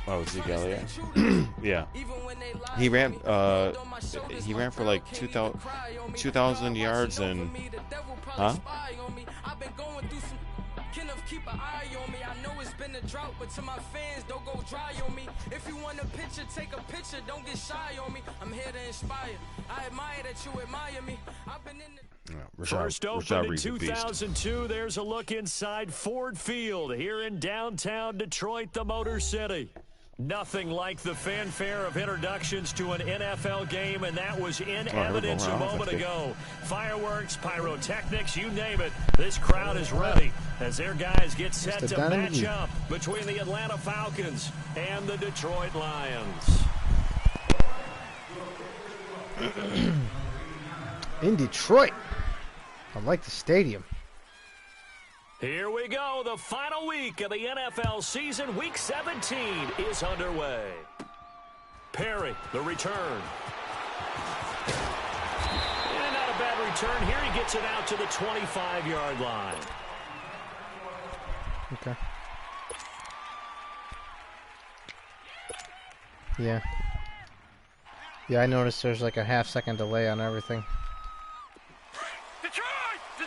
Oh, Zeke Elliott. Yeah. He ran for like 2,000 yards and huh? Keep an eye on me. I know it's been a drought, but to my fans, don't go dry on me. If you want a picture, take a picture. Don't get shy on me. I'm here to inspire. I admire that you admire me. I've been in the First opened in 2002. There's a look inside Ford Field here in downtown Detroit, the Motor City. Nothing like the fanfare of introductions to an NFL game, and that was in evidence a moment ago. Fireworks, pyrotechnics, you name it. This crowd is ready as their guys get set to match up between the Atlanta Falcons and the Detroit Lions. In Detroit. I like the stadium. Here we go. The final week of the NFL season. Week 17 is underway. Perry, the return. And not a bad return here. He gets it out to the 25-yard line. Okay. Yeah. Yeah, I noticed there's like a half-second delay on everything.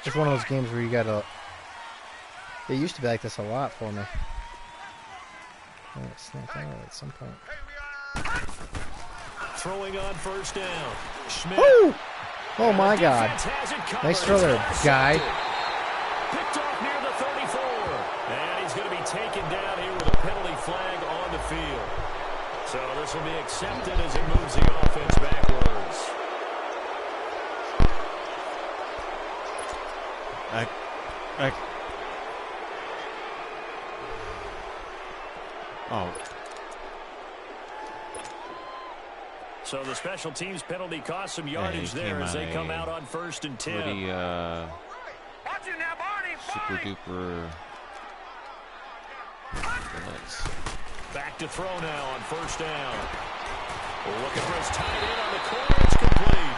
It's one of those games where you gotta... It used to be like this a lot for me. Oh, it snapped out at some point. Throwing on first down. Schmidt. Woo! Oh my God. Nice throw there, guy. Picked off near the 34. And he's going to be taken down here with a penalty flag on the field. So this will be accepted as it moves the offense backwards. Oh. So the special teams penalty cost some yardage there as they come out on 1st and 10. Pretty, super duper. Back to throw now on 1st down. Looking for his tight end on the corner. It's complete.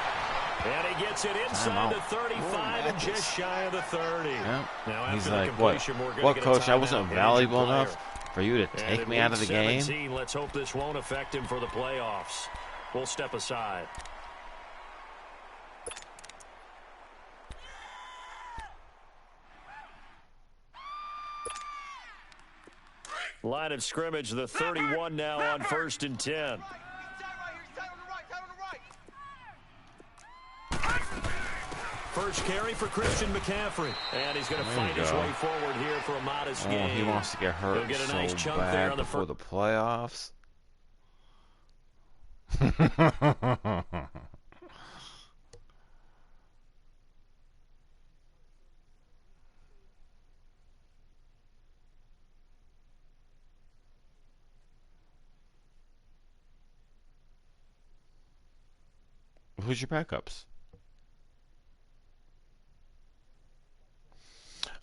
And he gets it inside the 35 and just shy of the 30. Yeah. Now he's like, what, coach, I wasn't valuable enough for you to take me out of the game? Let's hope this won't affect him for the playoffs. We'll step aside. Line of scrimmage, the 31 now on 1st and 10. First carry for Christian McCaffrey. And he's going to fight his way forward here for a modest gain. He wants to get hurt. He'll get a nice chunk there on before the playoffs. Who's your backups?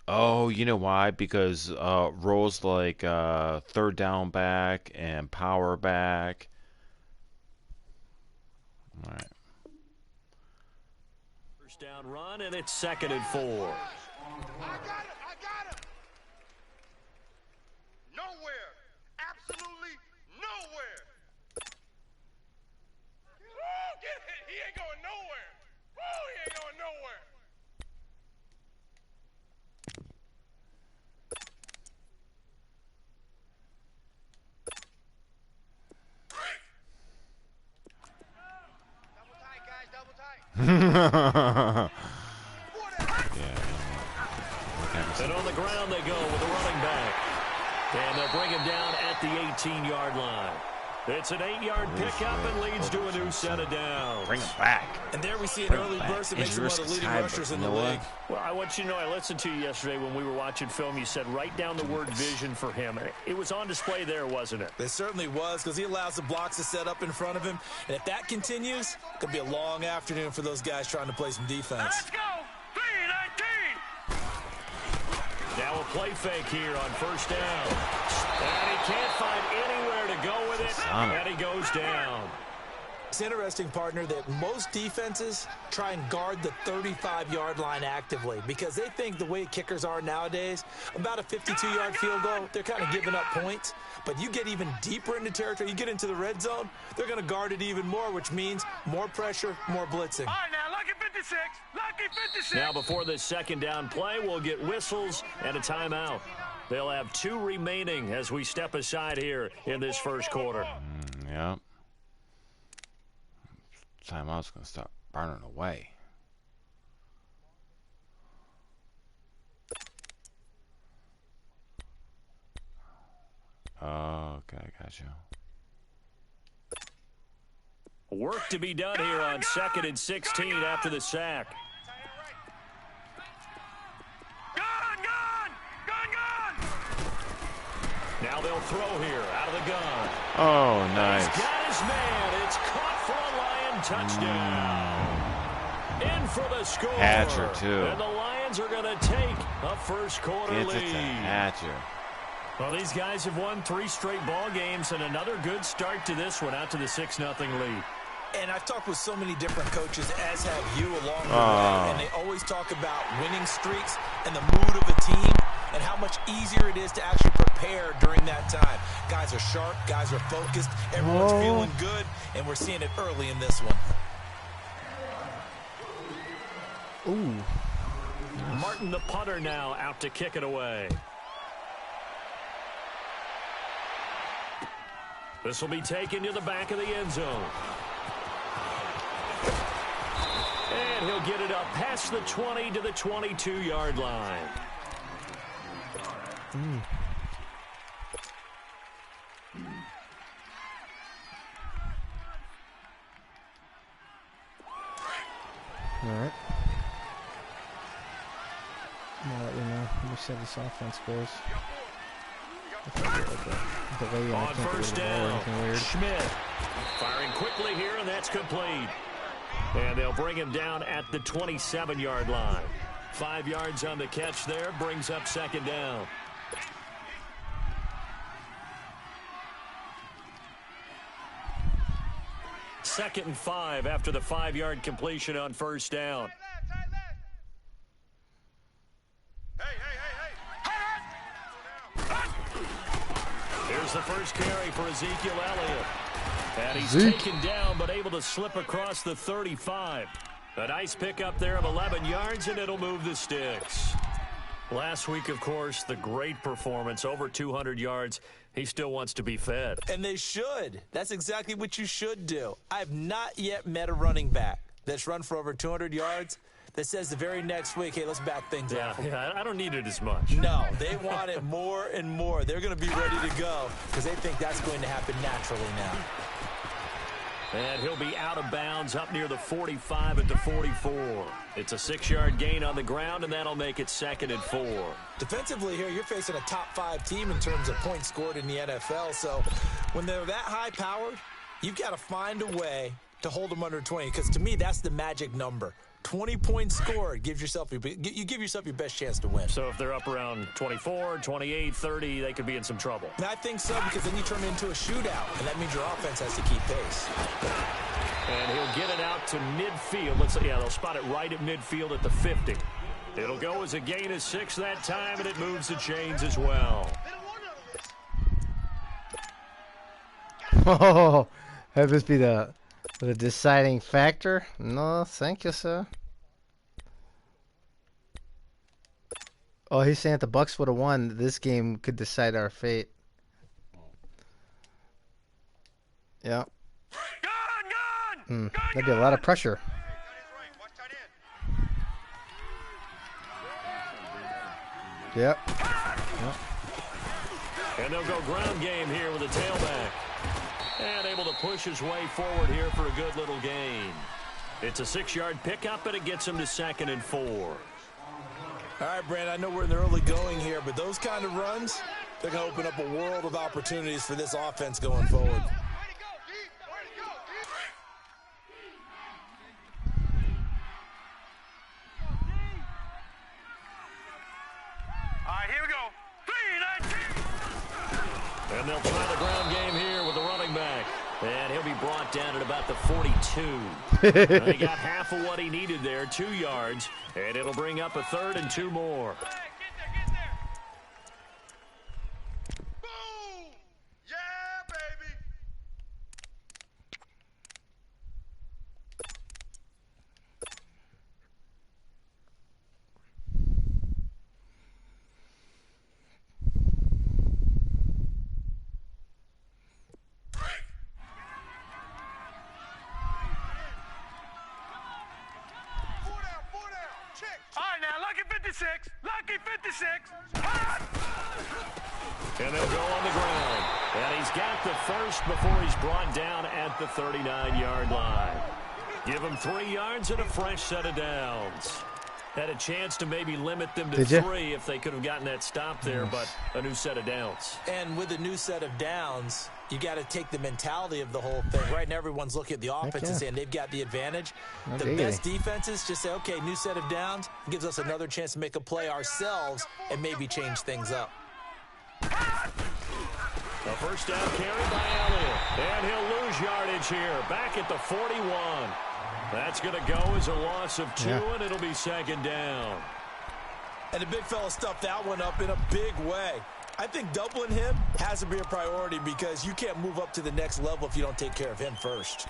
Oh, you know why? Because roles like third down back and power back. All right. First down run, and it's 2nd and 4. I got it. Nowhere. Absolutely nowhere. Woo, get it. He ain't going nowhere. Woo, he ain't going nowhere. Yeah. And on the ground they go with the running back. And they'll bring him down at the 18-yard line. It's an 8-yard pickup and leads to a new set of downs. Bring him back. And there we see an early burst that makes him one of the leading rushers in the league. Well, I want you to know, I listened to you yesterday when we were watching film. You said write down the word vision for him. It was on display there, wasn't it? It certainly was, because he allows the blocks to set up in front of him. And if that continues, it could be a long afternoon for those guys trying to play some defense. Let's go. 3-19. Now a play fake here on 1st down. And he can't find anywhere to go with it. And he goes down. It's interesting, partner, that most defenses try and guard the 35-yard line actively because they think the way kickers are nowadays, about a 52-yard field goal, they're kind of giving up points. But you get even deeper into territory, you get into the red zone, they're going to guard it even more, which means more pressure, more blitzing. All right, now, lucky 56. Lucky 56. Now, before this second down play, we'll get whistles and a timeout. They'll have 2 remaining as we step aside here in this first quarter. Yeah. Timeout's going to start burning away. Okay, gotcha. Work to be done here on 2nd and 16 after the sack. Now they'll throw here out of the gun. Oh, nice. He's got his man. It's caught for a Lion touchdown. In for the score. Hatcher, too. And the Lions are going to take a first quarter It's lead. a Hatcher. Well, these guys have won 3 straight ball games and another good start to this one out to the 6-0 lead. And I've talked with so many different coaches, as have you along the way, and they always talk about winning streaks and the mood of a team and how much easier it is to actually prepare during that time. Guys are sharp, guys are focused, everyone's feeling good, and we're seeing it early in this one. Ooh. Martin, the punter, now out to kick it away. This will be taken to the back of the end zone. And he'll get it up past the 20 to the 22-yard line. All right. I'll let you know. Let me see how this offense goes. On first down, Schmidt firing quickly here, and that's complete. And they'll bring him down at the 27-yard line. 5 yards on the catch there, brings up second down. Second and 5 after the 5-yard completion on first down. Here's the first carry for Ezekiel Elliott. And he's taken down, but able to slip across the 35. A nice pickup there of 11 yards, and it'll move the sticks. Last week, of course, the great performance, over 200 yards. He still wants to be fed. And they should. That's exactly what you should do. I've not yet met a running back that's run for over 200 yards that says the very next week, hey, let's back things up. Yeah, I don't need it as much. No, they want it more and more. They're going to be ready to go because they think that's going to happen naturally now. And he'll be out of bounds up near the 45 at the 44. It's a 6-yard gain on the ground, and that'll make it 2nd and 4. Defensively here, you're facing a top-5 team in terms of points scored in the NFL. So when they're that high-powered, you've got to find a way to hold them under 20 because, to me, that's the magic number. 20 points scored gives yourself you give yourself your best chance to win. So if they're up around 24, 28, 30, they could be in some trouble. And I think so because then you turn it into a shootout, and that means your offense has to keep pace. And he'll get it out to midfield. They'll spot it right at midfield at the 50. It'll go as a gain of 6 that time, and it moves the chains as well. Oh, have this be the deciding factor? No, thank you, sir. Oh, he's saying if the Bucks would have won, this game could decide our fate. Yeah. That'd be a lot of pressure. Yep. And they'll go ground game here with a tailback. And able to push his way forward here for a good little gain. It's a 6-yard pickup, and it gets him to 2nd and 4. All right, Brand, I know we're in the early going here, but those kind of runs, they're going to open up a world of opportunities for this offense going forward. All right, here we go. 3, 19. And they'll try the ground game here with the running back. And he'll be brought down at about the 42. He got half of what he needed there, 2 yards, and it'll bring up a 3rd and 2 more. Get there. Boom! Yeah, baby. Four down. Check. All right, now, lucky 56. Lucky 56. Hot! And they'll go on the ground. And he's got the first before he's brought down at the 39-yard line. Give him 3 yards and a fresh set of downs. Had a chance to maybe limit them to 3 if they could have gotten that stop there, but a new set of downs. And with a new set of downs, you got to take the mentality of the whole thing. Right now, everyone's looking at the offense and saying they've got the advantage. The best defenses just say, okay, new set of downs. It gives us another chance to make a play ourselves and maybe change things up. A first down carry by Elliott. And he'll lose yardage here. Back at the 41. That's going to go as a loss of 2, and it'll be 2nd down. And the big fella stuffed that one up in a big way. I think doubling him has to be a priority because you can't move up to the next level if you don't take care of him first.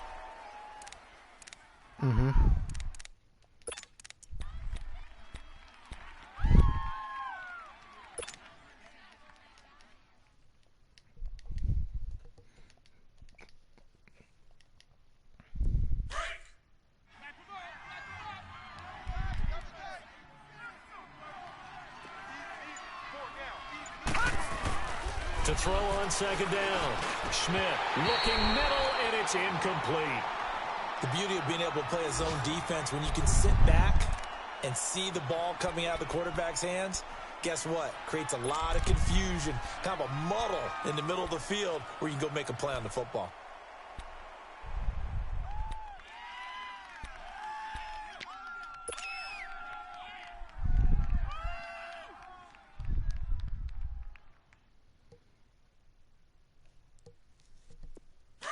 To throw on 2nd down. Schmidt looking middle, and it's incomplete. The beauty of being able to play a zone defense when you can sit back and see the ball coming out of the quarterback's hands, guess what? Creates a lot of confusion, kind of a muddle in the middle of the field where you can go make a play on the football.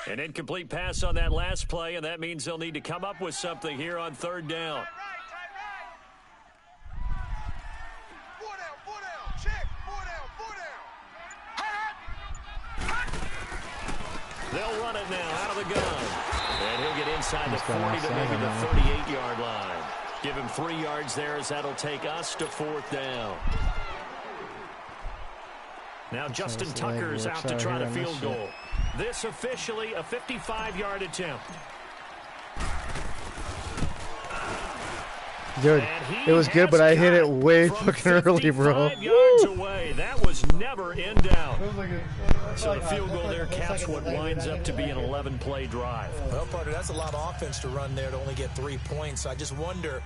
An incomplete pass on that last play, and that means they'll need to come up with something here on 3rd down. Right. 4 down. Check. 4 down. They'll run it now out of the gun. And he'll get inside the 40 to maybe the 38-yard line. Give him 3 yards there as that'll take us to 4th down. Now Justin Tucker's out to try the field goal. This officially a 55-yard attempt. Dude, it was good, but I hit it way fucking early, bro. 5 yards away. That was never in doubt. So the field goal there caps what winds up to be an 11-play drive. Well, partner, that's a lot of offense to run there to only get 3 points. So I just wonder,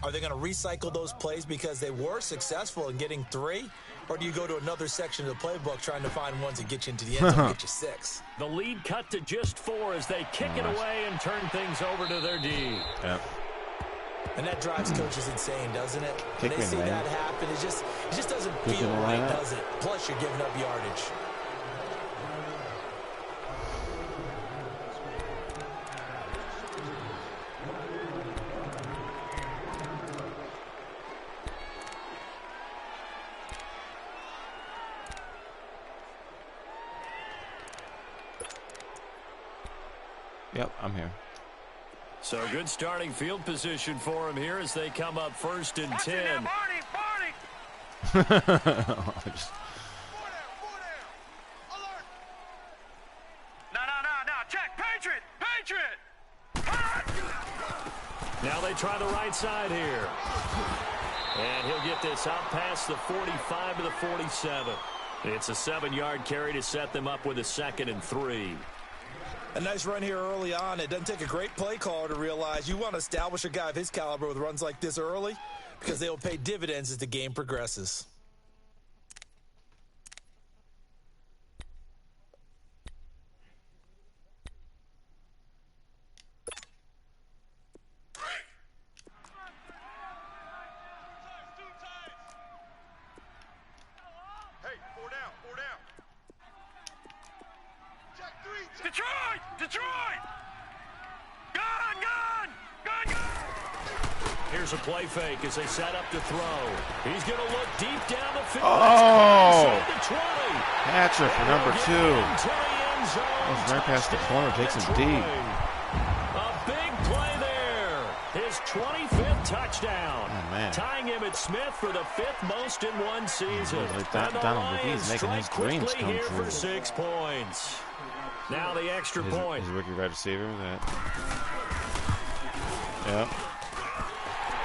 are they going to recycle those plays because they were successful in getting 3? Or do you go to another section of the playbook trying to find ones that get you into the end zone and get you 6? The lead cut to just 4 as they kick it away and turn things over to their D. Yep. And that drives coaches insane, doesn't it? When they see that happen, it just doesn't feel right, does it? Plus, you're giving up yardage. Yep, I'm here. So good starting field position for him here as they come up 1st and 10. Barney! Just... 4 down. Alert. No. Check. Patriot. Now they try the right side here. And he'll get this out past the 45 to the 47. It's a 7-yard carry to set them up with a 2nd and 3. A nice run here early on. It doesn't take a great play caller to realize you want to establish a guy of his caliber with runs like this early because they will pay dividends as the game progresses. Hey, 4 down. Check 3. Detroit! Detroit! Gun! Here's a play fake as they set up to throw. He's going to look deep down the field. Oh! Inside the 20. Hatcher for number 2. Into the end zone. Goes right past the corner, takes him deep. A big play there. His 25th touchdown. Oh, man. Tying him at Smith for the 5th most in one season. Like And the Donald Lions McGee's making his strike dreams quickly come here true. for 6 points. Now the extra point. His rookie wide receiver. Yep.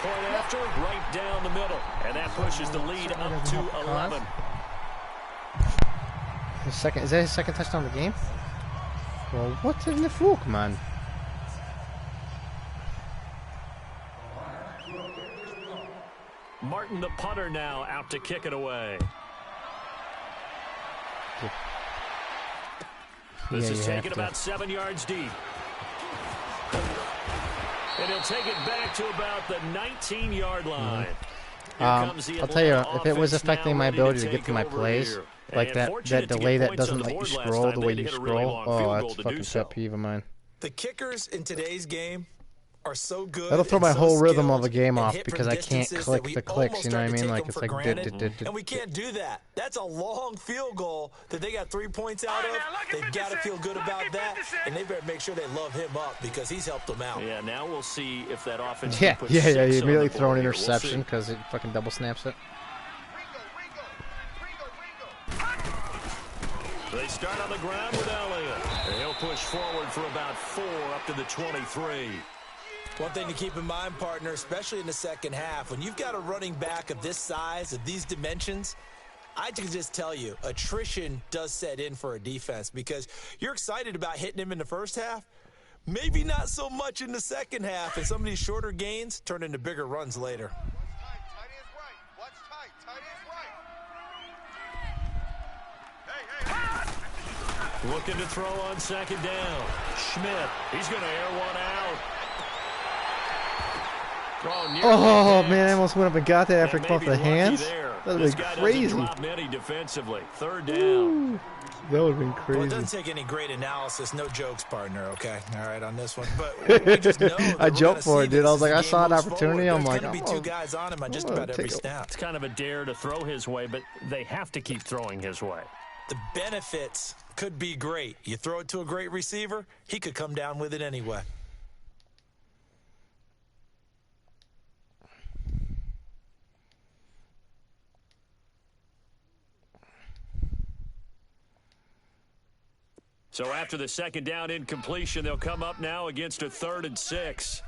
Point after, right down the middle. And that pushes the lead up to 11. Is that his second touchdown of the game? Well, what in the fuck, man? Martin, the punter, now out to kick it away. This is taken about 7 yards deep. And he'll take it back to about the 19-yard line. I'll tell you, if it was affecting my ability to get to my plays, like that delay that doesn't let you scroll the way you scroll, oh, that's a fucking pet peeve of mine. The kickers in today's game are so good. That'll throw my and so whole rhythm skilled of a game and off hit from because I can't distances click that we the clicks, you know what I almost mean? start to Like, take it's them like, for granted. And we did. can't do that. That's a long field goal that they got 3 points out of. They've got to feel good about that, and they better make sure they love him up because he's helped them out. Yeah, now we'll see if that offense Yeah, can put you 6 immediately on the throw an board here. interception We'll because it fucking double snaps it. They start on the ground with Elliott. And he'll push forward for about 4 up to the 23. One thing to keep in mind, partner, especially in the second half, when you've got a running back of this size, of these dimensions, I can just tell you, attrition does set in for a defense because you're excited about hitting him in the first half, maybe not so much in the second half, and some of these shorter gains turn into bigger runs later. Looking to throw on second down. Schmidt, he's going to air one out. Oh, man, I almost went up and got that after I caught the hands. That would have been crazy. Drop many defensively. Third down. Ooh, that would have been crazy. Well, it doesn't take any great analysis. No jokes, partner, okay? All right, on this one. But we just know I jumped for it, dude. I was like, I saw an opportunity. I'm like, there's going to be 2 guys on him on just about every snap. It's kind of a dare to throw his way, but they have to keep throwing his way. The benefits could be great. You throw it to a great receiver, he could come down with it anyway. So after the second down incompletion, they'll come up now against a 3rd and 6.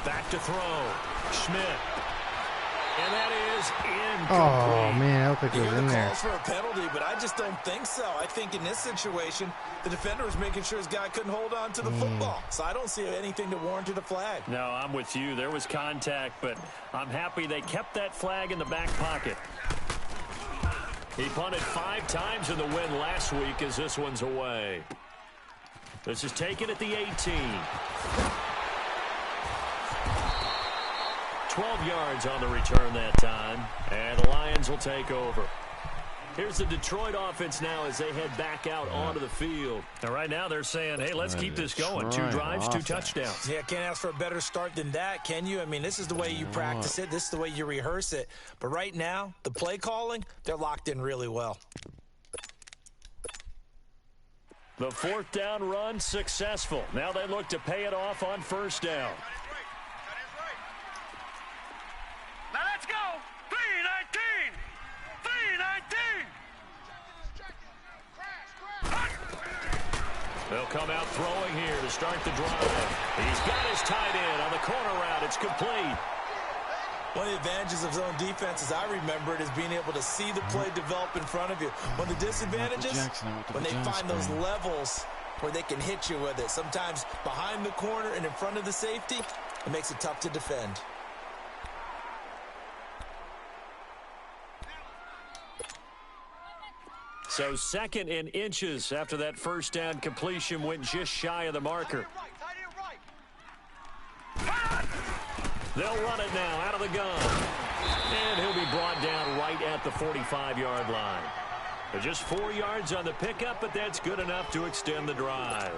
Back to throw. Schmidt. And that is incomplete. Oh, man, I looked like he was in there. Calls for a penalty, but I just don't think so. I think in this situation, the defender was making sure his guy couldn't hold on to the football. So I don't see anything to warrant a flag. No, I'm with you. There was contact, but I'm happy they kept that flag in the back pocket. He punted 5 times in the win last week as this one's away. This is taken at the 18. 12 yards on the return that time, and the Lions will take over. Here's the Detroit offense now as they head back out onto the field. Now, right now they're saying, hey, let's keep this going. 2 drives, 2 touchdowns. Yeah, can't ask for a better start than that, can you? I mean, this is the way you practice it. This is the way you rehearse it. But right now, the play calling, they're locked in really well. The 4th down run successful. Now they look to pay it off on 1st down. Now let's go. 3-19. 3-19. They'll come out throwing here to start the drive. He's got his tight end on the corner route. It's complete. One of the advantages of zone defense, as I remember it, is being able to see the play develop in front of you. One of the disadvantages, when they find those levels where they can hit you with it, sometimes behind the corner and in front of the safety, it makes it tough to defend. So 2nd and inches after that 1st down completion went just shy of the marker. They'll run it now out of the gun. And he'll be brought down right at at the 45-yard line. They're just 4 yards on the pickup, but that's good enough to extend the drive.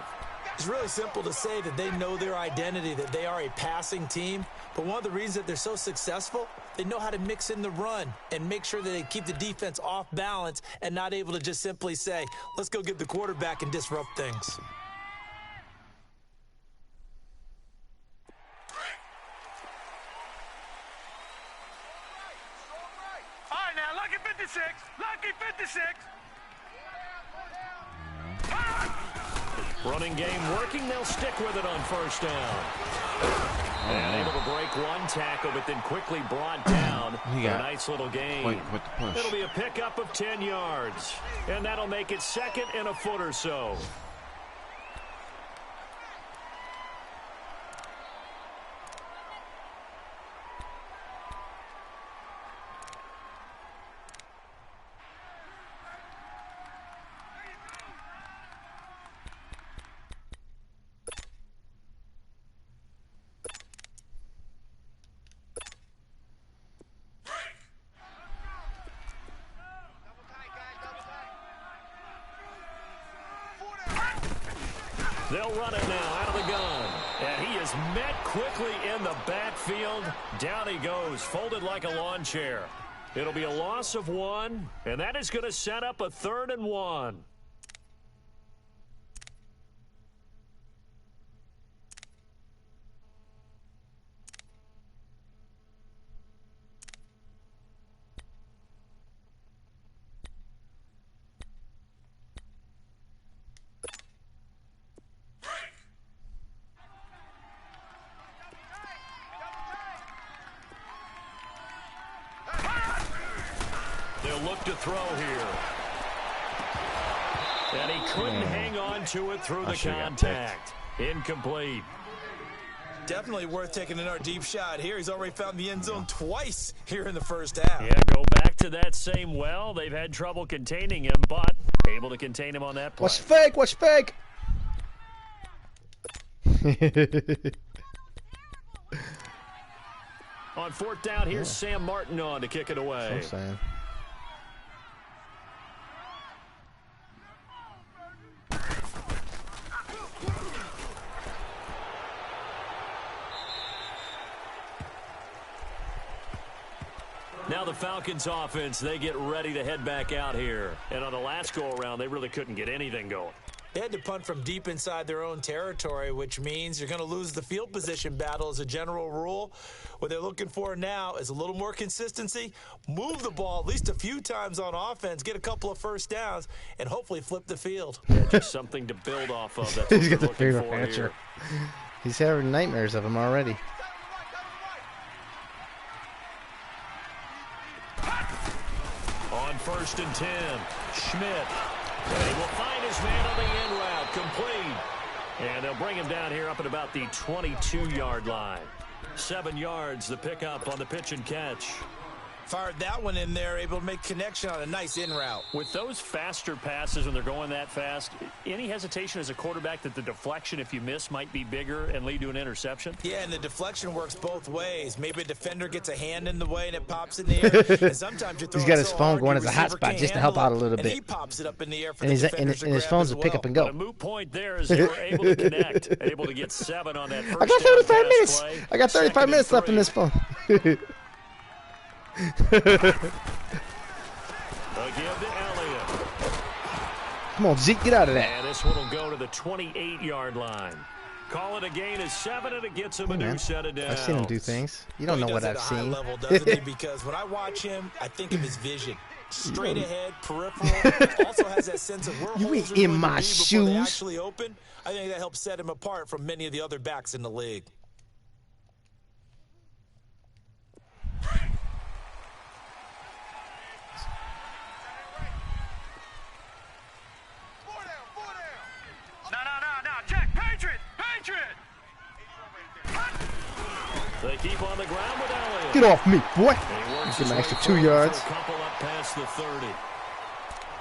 It's really simple to say that they know their identity, that they are a passing team. But one of the reasons that they're so successful, they know how to mix in the run and make sure that they keep the defense off balance and not able to just simply say, let's go get the quarterback and disrupt things. All right, now, lucky 56. Lucky 56. Running game working. They'll stick with it on first down. And able to break one tackle, but then quickly brought down. A nice little gain. It'll be a pickup of 10 yards. And that'll make it second and a foot or so. They'll run it now out of the gun. And he is met quickly in the backfield. Down he goes, folded like a lawn chair. It'll be a loss of 1, and that is going to set up a 3rd and 1. Look to throw here. And he couldn't hang on to it through the contact. Incomplete. Definitely worth taking another deep shot here. He's already found the end zone twice here in the first half. Yeah, go back to that same well. They've had trouble containing him, but able to contain him on that play. What's fake? What's fake? On 4th down, here's Sam Martin on to kick it away. So sad. Now the Falcons offense, they get ready to head back out here. And on the last go-around, they really couldn't get anything going. They had to punt from deep inside their own territory, which means you're going to lose the field position battle as a general rule. What they're looking for now is a little more consistency, move the ball at least a few times on offense, get a couple of first downs, and hopefully flip the field. Yeah, just something to build off of. That's He's got the favorite answer. He's having nightmares of him already. On 1st and 10, Schmidt. And he will find his man on the in route, complete. And they'll bring him down here up at about the 22-yard line. 7 yards, the pickup on the pitch and catch. Fired that one in there, able to make connection on a nice in route. With those faster passes when they're going that fast, any hesitation as a quarterback that the deflection, if you miss, might be bigger and lead to an interception? Yeah, and the deflection works both ways. Maybe a defender gets a hand in the way and it pops in the air. And sometimes you throw He's got his phone going as a hot spot just to help out a little bit. And he pops it up in the air for and the defenders to grab his phone's as a pick well. up and go. But a moot point there is they were able to connect, able to get 7 on that first I got 35 minutes. play. I got 35 minutes left in this phone. Come on, Zeke, get out of that. And this one will go to the 28-yard line. Call it a gain of 7, and it gets him a new set of downs. I've seen him do things. You don't know what I've seen. Level, doesn't he? Because when I watch him, I think of his vision. Straight ahead, peripheral. Also has that sense of where you holes ain't are in going my to be before they shoes. actually open. I think that helps set him apart from many of the other backs in the league. They keep on the ground with Elliott. Get off me, boy. Get an extra 2 yards. A couple up past the 30.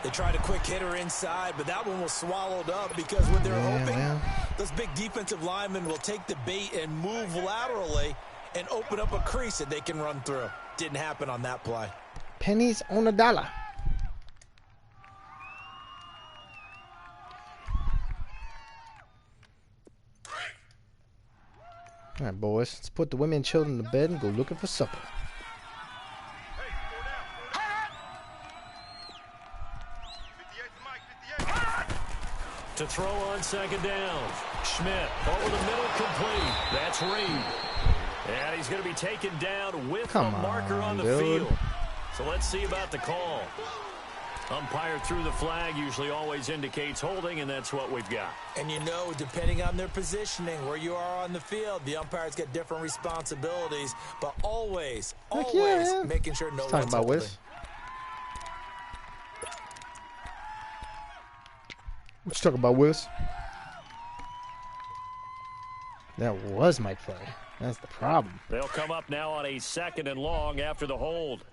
They tried a quick hitter inside, but that one was swallowed up because when they're hoping, those big defensive linemen will take the bait and move laterally and open up a crease that they can run through. Didn't happen on that play. Pennies on a dollar. All right, boys. Let's put the women and children to bed and go looking for supper. To throw on second down. Schmidt over the middle, complete. That's Reed. And he's going to be taken down with a marker on the field. So let's see about the call. Umpire threw the flag, usually always indicates holding, and that's what we've got. And you know, depending on their positioning, where you are on the field, the umpires get different responsibilities, but always making sure no one's holding. What you talking about, Wiz? That was my play. That's the problem. They'll come up now on a 2nd and long after the hold.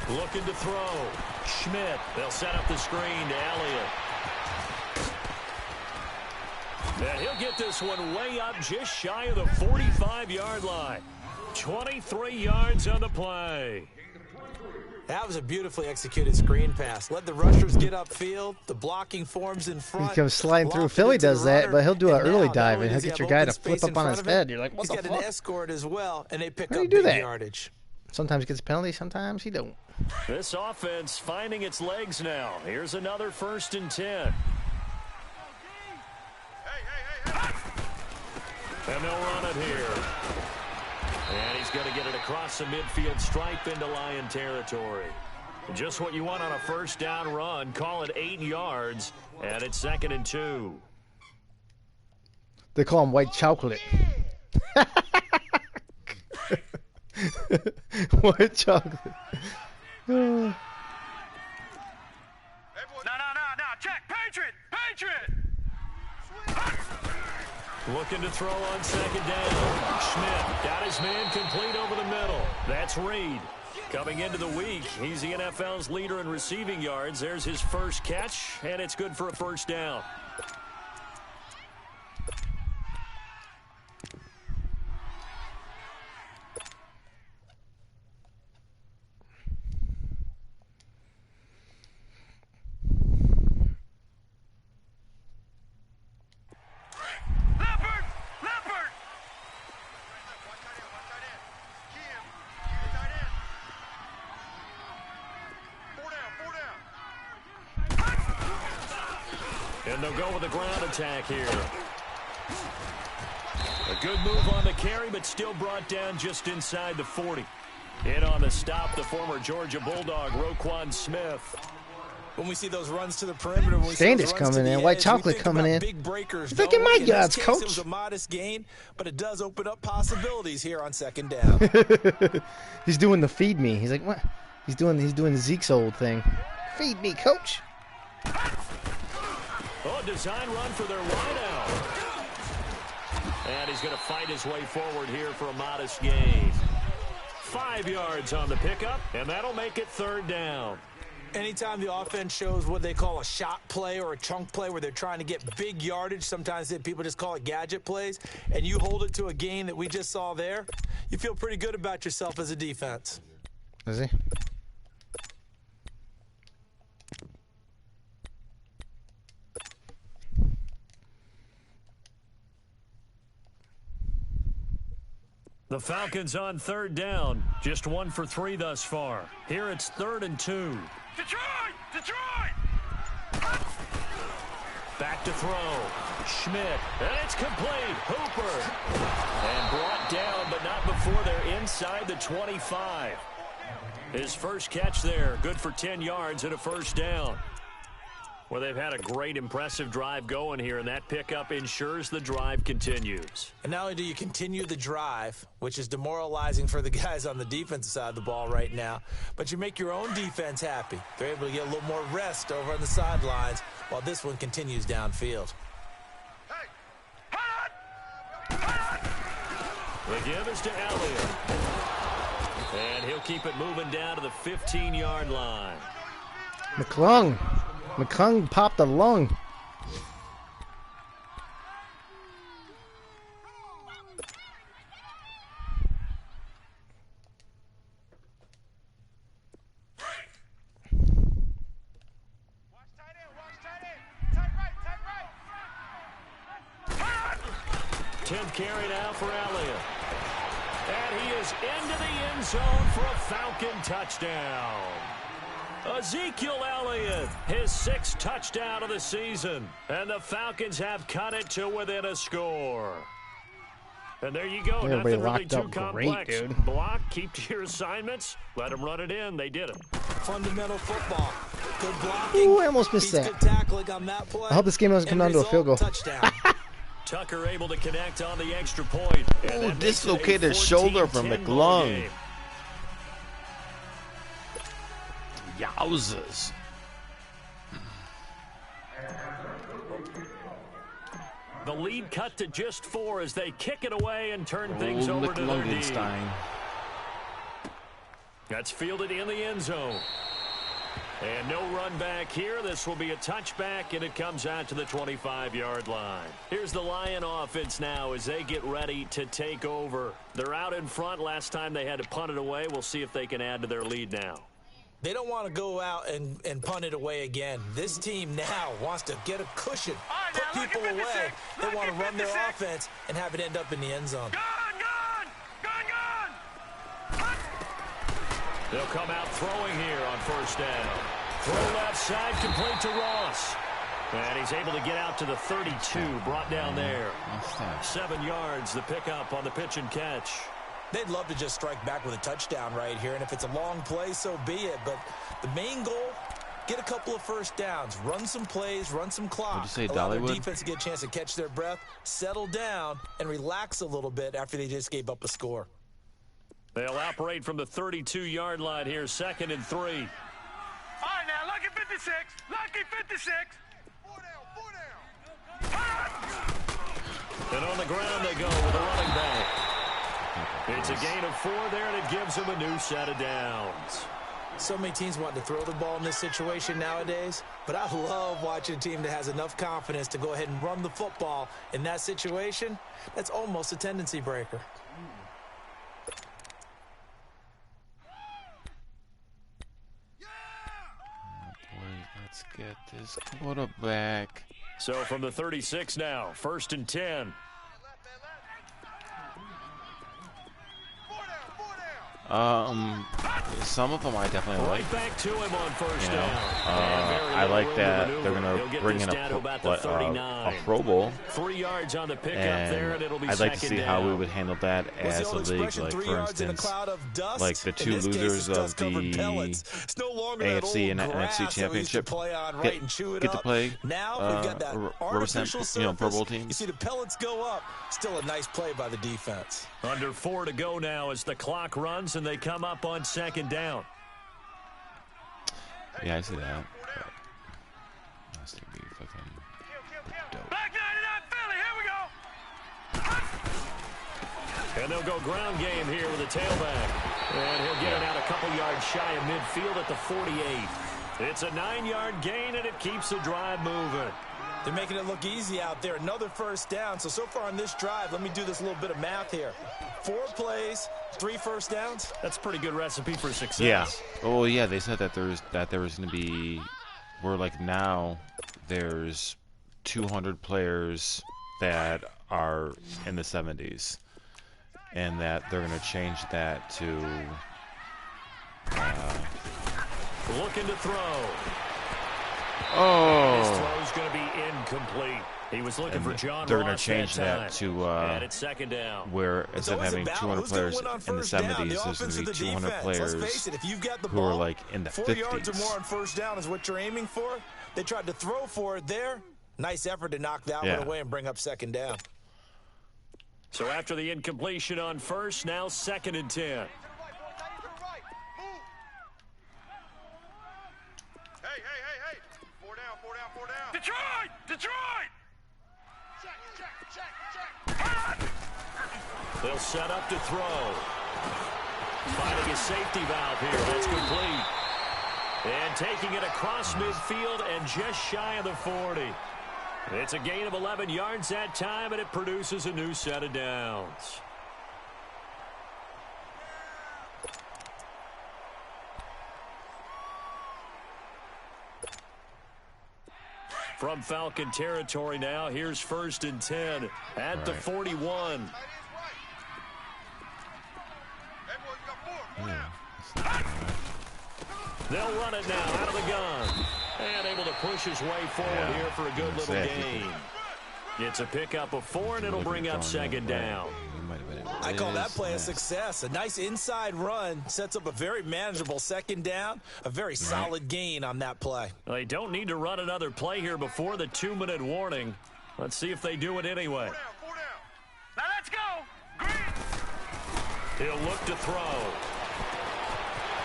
Looking to throw. Schmidt. They'll set up the screen to Elliott. And he'll get this one way up just shy of the 45-yard line. 23 yards on the play. That was a beautifully executed screen pass. Let the rushers get upfield. The blocking forms in front. He comes sliding through. Philly does that, but he'll do an early dive, and he'll get your guy to flip up on his head. You're like, what the fuck? He's got an escort as well, and they pick up big yardage. Sometimes he gets a penalty, sometimes he don't. This offense finding its legs now. Here's another 1st and 10. And they'll run it here. And he's going to get it across the midfield stripe into Lion territory. Just what you want on a 1st down run. Call it 8 yards, and it's 2nd and 2. They call him white chocolate. White chocolate. No. Check. Patriot. Looking to throw on 2nd down. Schmidt got his man complete over the middle. That's Reed. Coming into the week, he's the NFL's leader in receiving yards. There's his first catch, and it's good for a 1st down. And they'll go with a ground attack here. A good move on the carry, but still brought down just inside the 40. In on the stop, the former Georgia Bulldog, Roquan Smith. When we see those runs to the perimeter, Standish coming in, white chocolate coming in. Big breakers. Look at my yards, coach. It was a modest gain, but it does open up possibilities here on 2nd down. He's doing the feed me. He's like, what? He's doing Zeke's old thing. Feed me, coach. Oh, design run for their wideout. And he's going to fight his way forward here for a modest gain. 5 yards on the pickup, and that'll make it 3rd down. Anytime the offense shows what they call a shot play or a chunk play where they're trying to get big yardage, sometimes people just call it gadget plays, and you hold it to a gain that we just saw there, you feel pretty good about yourself as a defense. Is he? The Falcons on 3rd down. Just 1 for 3 thus far. Here it's 3rd and 2. Detroit! Back to throw. Schmidt. And it's complete. Hooper. And brought down, but not before they're inside the 25. His first catch there. Good for 10 yards and a 1st down. Well, they've had a great, impressive drive going here, and that pickup ensures the drive continues. And not only do you continue the drive, which is demoralizing for the guys on the defensive side of the ball right now, but you make your own defense happy. They're able to get a little more rest over on the sidelines while this one continues downfield. The give is to Elliott. And he'll keep it moving down to the 15-yard line. McClung popped a lung. 10th carry now for Elliott. And he is into the end zone for a Falcon touchdown. Ezekiel Elliott, his 6th touchdown of the season. And the Falcons have cut it to within a score. And there you go. Everybody Nothing really locked too up complex. great, dude. Block, keep to your assignments, let them run it in. They did it. Fundamental football. Good blocking. Ooh, I almost missed that. Good tackling on that play. I hope this game doesn't come down to a field goal. Touchdown. Tucker able to connect on the extra point. Oh, dislocated shoulder from McLung. Yowzers. The lead cut to just 4 as they kick it away and turn things over to their D. That's fielded in the end zone. And no run back here. This will be a touchback, and it comes out to the 25-yard line. Here's the Lion offense now as they get ready to take over. They're out in front. Last time they had to punt it away. We'll see if they can add to their lead now. They don't want to go out and punt it away again. This team now wants to get a cushion, put people away. They want to run their offense and have it end up in the end zone. They'll come out throwing here on first down. Throw left side, complete to Ross. And he's able to get out to the 32, brought down there. 7 yards, the pickup on the pitch and catch. They'd love to just strike back with a touchdown right here, and if it's a long play, so be it. But the main goal, get a couple of first downs, run some plays, run some clock. Allow their defense to get a chance to catch their breath, settle down, and relax a little bit after they just gave up a score. They'll operate from the 32-yard line here, 2nd and 3. All right, now, lucky 56. Lucky 56. 4 down. And on the ground they go with a running back. It's a gain of 4 there, and it gives them a new set of downs. So many teams want to throw the ball in this situation nowadays, but I love watching a team that has enough confidence to go ahead and run the football in that situation. That's almost a tendency breaker. Let's get this quarterback. So from the 36 now, 1st and 10. Some of them I definitely like. Right back to him on first down. I like that they're going to bring in a Pro Bowl. 3 yards on the pickup there, and it'll be I'd like to see how we would handle that as a league. Like, for instance, like the 2 losers of the AFC and NFC Championship get to play represent, Pro Bowl teams. You see the pellets go up. Still a nice play by the defense. Under 4 to go now as the clock runs and they come up on 2nd down. Yeah, I see that. That's gonna be fucking dope. Back 99 Philly, here we go. And they'll go ground game here with a tailback. And he'll get it out a couple yards shy of midfield at the 48. It's a 9-yard gain, and it keeps the drive moving. They're making it look easy out there. Another first down. So far on this drive, let me do this little bit of math here. 4 plays, 3 first downs. That's a pretty good recipe for success. Yeah. Oh, yeah. They said that there was going to be, now there's 200 players that are in the 70s, and that they're going to change that to. Looking to throw. Oh. His throw's going to be incomplete. He was looking for John Ross. They're going to change that to and it's 2nd down. where instead of having 200 players in the 70s, there's going to be 200 players who are like in the 50s. 4 yards or more on first down is what you're aiming for. They tried to throw for it there. Nice effort to knock that one away and bring up 2nd down. So after the incompletion on first, now 2nd and 10. Hey. 4 down. Detroit! Check. Theyll set up to throw. Finding a safety valve here. That's complete. And taking it across midfield and just shy of the 40. It's a gain of 11 yards that time, and it produces a new set of downs. From Falcon territory now, here's 1st and 10 at the 41. They'll run it now out of the gun. And able to push his way forward here for a good little gain. It's a pickup of 4, and it'll bring up 2nd down. I call that play a success. A nice inside run sets up a very manageable 2nd down. A very solid gain on that play. They don't need to run another play here before the 2-minute warning. Let's see if they do it anyway. Now let's go. He'll look to throw.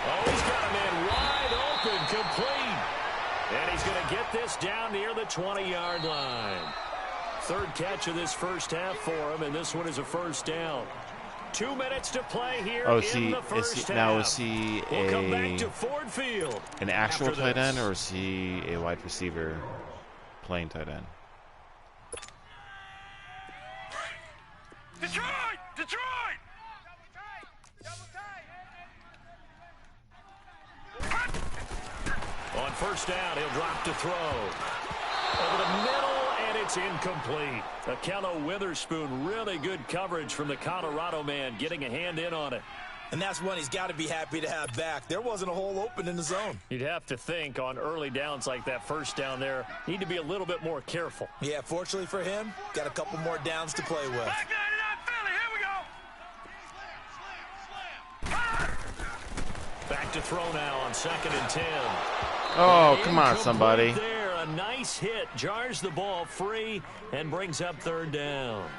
Oh, he's got a man wide open, complete. And he's going to get this down near the 20-yard line. 3rd catch of this first half for him, and this one is a 1st down. 2 minutes to play here in the first half. Now, is he we'll come back to Ford Field an actual tight end, or is he a wide receiver playing tight end? Detroit! Detroit! On 1st down, he'll drop to throw. Over the middle, and it's incomplete. Akello Witherspoon, really good coverage from the Colorado man, getting a hand in on it. And that's one he's got to be happy to have back. There wasn't a hole open in the zone. You'd have to think on early downs like that 1st down there, need to be a little bit more careful. Yeah, fortunately for him, got a couple more downs to play with. Back 99 Philly, here we go. Back to throw now on 2nd and 10. Oh, come on, somebody. There, a nice hit, jars the ball free and brings up 3rd down.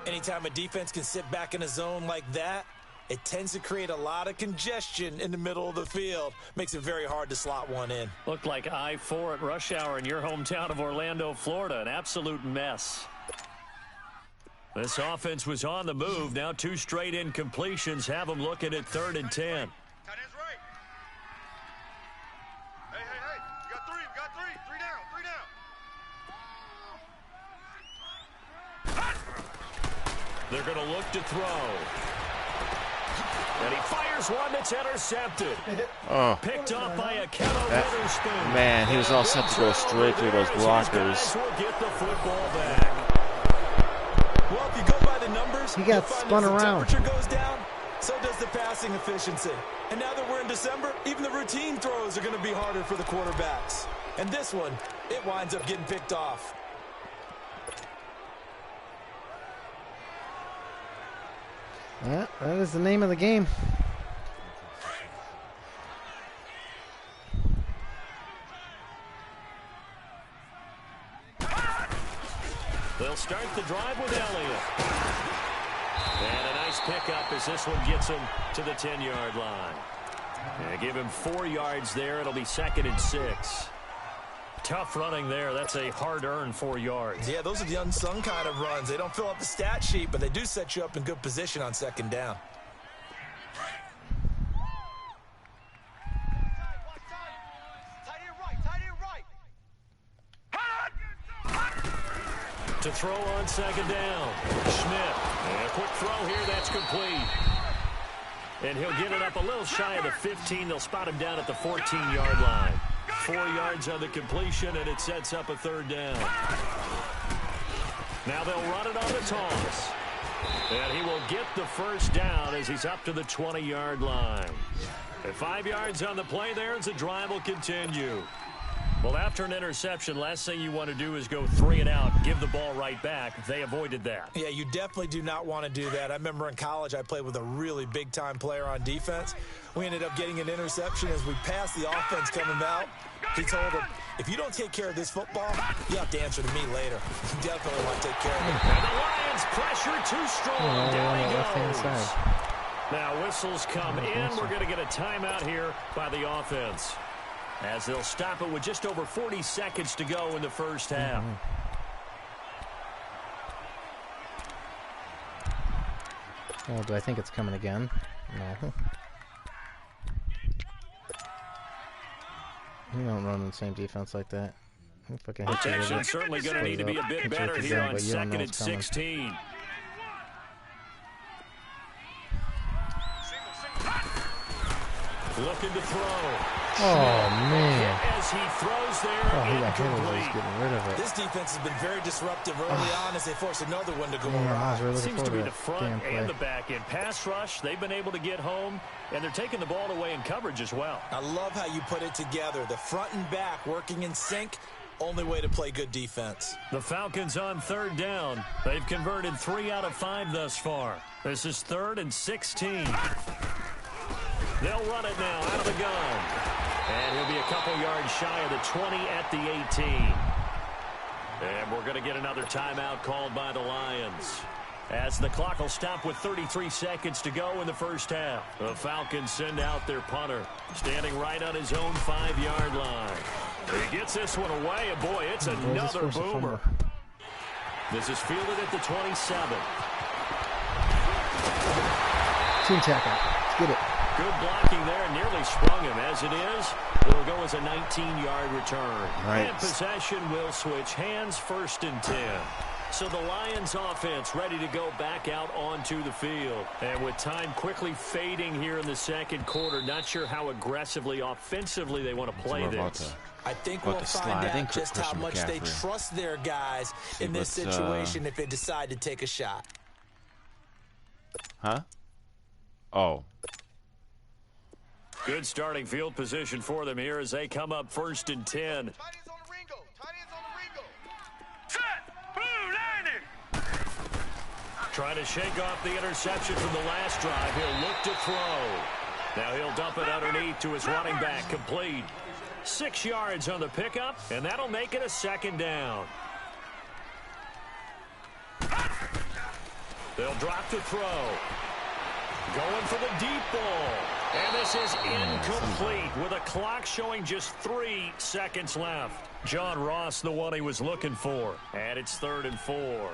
Anytime a defense can sit back in a zone like that, it tends to create a lot of congestion in the middle of the field. Makes it very hard to slot one in. Looked like I-4 at rush hour in your hometown of Orlando, Florida. An absolute mess. This offense was on the move. Now 2 straight incompletions have them looking at 3rd and 10. They're going to look to throw. And he fires one that's intercepted. Oh. Picked off by Akello Witherspoon. Man, he was all set to go straight through those blockers. Will get the football back. Well, if you go by the numbers, he got spun around. The temperature goes down, so does the passing efficiency. And now that we're in December, even the routine throws are going to be harder for the quarterbacks. And this one, it winds up getting picked off. Yeah, that is the name of the game. They'll start the drive with Elliott. And a nice pickup as this one gets him to the 10-yard line. And give him 4 yards there. It'll be 2nd and 6. Tough running there. That's a hard-earned 4 yards. Yeah, those are the unsung kind of runs. They don't fill up the stat sheet, but they do set you up in good position on 2nd down. To throw on 2nd down. Schmidt. And a quick throw here. That's complete. And he'll get it up a little shy of the 15. They'll spot him down at the 14-yard line. 4 yards on the completion, and it sets up a 3rd down. Now they'll run it on the toss. And he will get the 1st down as he's up to the 20-yard line. At 5 yards on the play there as the drive will continue. Well, after an interception, last thing you want to do is go 3 and out, give the ball right back. They avoided that. Yeah, you definitely do not want to do that. I remember in college I played with a really big-time player on defense. We ended up getting an interception as we passed the offense coming out. He told him, if you don't take care of this football, you have to answer to me later. You definitely want to take care of it. And the Lions pressure too strong. Down he goes. Now whistles come in. We're going to get a timeout here by the offense, as they'll stop it with just over 40 seconds to go in the first half. Oh, do I think it's coming again? No. You don't run the same defense like that. Protection's certainly going to need to be a bit better here on 2nd and 16. Looking to throw. Oh, man. As he throws there, Oh, he got hit as he's getting rid of it. This defense has been very disruptive early on as they force another one to go Man, I was awry. really looking Seems to be forward the front and the back end. Pass rush, they've been able to get home, and they're taking the ball away in coverage as well. I love how you put it together. The front and back working in sync. Only way to play good defense. The Falcons on third down. They've converted 3 out of 5 thus far. This is 3rd and 16. They'll run it now out of the gun. And he'll be a couple yards shy of the 20 at the 18. And we're going to get another timeout called by the Lions, as the clock will stop with 33 seconds to go in the first half. The Falcons send out their punter, standing right on his own 5-yard line. He gets this one away, and boy, it's another boomer. This is fielded at the 27. Team tackle. Let's get it. Good blocking there, nearly sprung him. As it is, it'll go as a 19-yard return. Right. And possession will switch hands, 1st and 10. So the Lions offense ready to go back out onto the field. And with time quickly fading here in the second quarter, not sure how aggressively, offensively they want to play this. I think we'll find out just how much they trust their guys in this situation if they decide to take a shot. Huh? Oh. Good starting field position for them here as they come up 1st and 10. Tight ends on the Ringo. Tight ends on the Ringo. Set. Boom. Landing. Trying to shake off the interception from the last drive. He'll look to throw. Now he'll dump it underneath to his running back. Complete. 6 yards on the pickup, and that'll make it a 2nd down. They'll drop to throw. Going for the deep ball. And this is incomplete with a clock showing just 3 seconds left. John Ross, the one he was looking for. And it's 3rd and 4.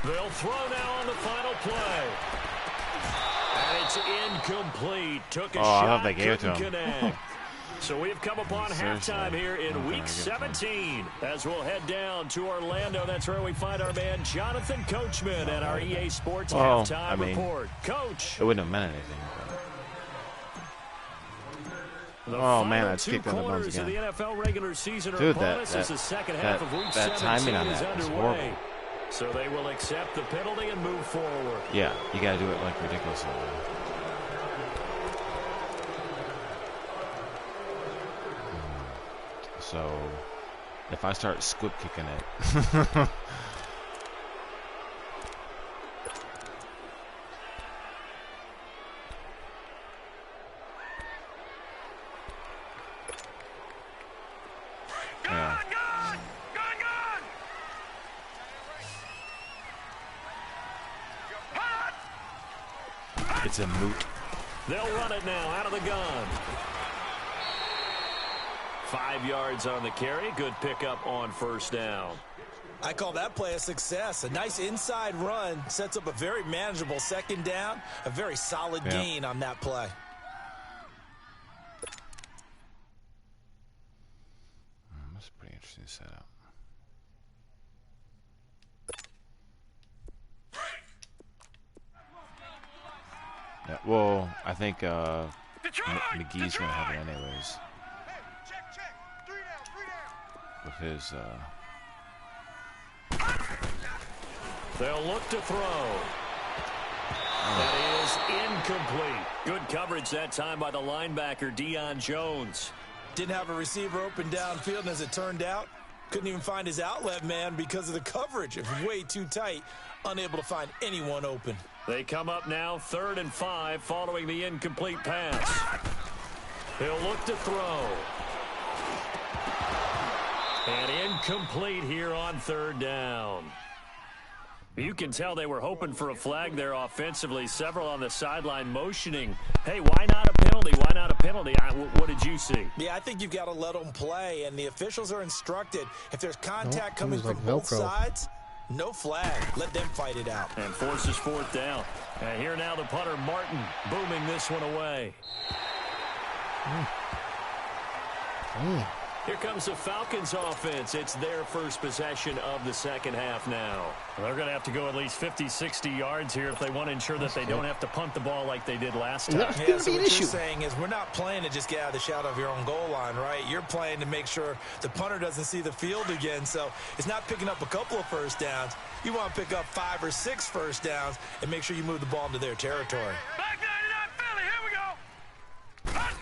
They'll throw now on the final play. And it's incomplete. Took a shot, couldn't connect. So we have come upon halftime here in Week 17 as we'll head down to Orlando. That's where we find our man Jonathan Coachman at our EA Sports halftime report. Coach. It wouldn't have meant anything. Oh man, that's kicked in the buns again. The NFL regular season Dude, that timing on that was horrible. So they will accept the penalty and move forward. Yeah, you got to do it like ridiculously. So, if I start squib kicking it. Yeah. It's a moot. They'll run it now out of the gun. 5 yards on the carry. Good pickup on 1st down. I call that play a success. A nice inside run sets up a very manageable 2nd down. A very solid gain on that play. That's a pretty interesting setup. Yeah, well, I think McGee's going to have it anyways. Check. 3 down. With his... They'll look to throw. That is incomplete. Good coverage that time by the linebacker, Deion Jones. Didn't have a receiver open downfield, and as it turned out, couldn't even find his outlet man because of the coverage. It was way too tight, unable to find anyone open. They come up now 3rd and 5 following the incomplete pass. He'll look to throw. And incomplete here on 3rd down. You can tell they were hoping for a flag there offensively. Several on the sideline motioning, hey, why not a penalty? Why not a penalty? What did you see? Yeah, I think you've got to let them play, and the officials are instructed if there's contact coming from both sides, No flag. Let them fight it out. And forces fourth down. And here now the punter, Martin, booming this one away. Here comes the Falcons offense. It's their first possession of the second half now. They're going to have to go at least 50, 60 yards here if they want to ensure that they don't have to punt the ball like they did last time. Yeah, so what you're saying is we're not playing to just get out of the shadow of your own goal line, right? You're playing to make sure the punter doesn't see the field again. So it's not picking up a couple of first downs. You want to pick up 5 or 6 first downs and make sure you move the ball into their territory. Back 99 Philly, here we go. Hut.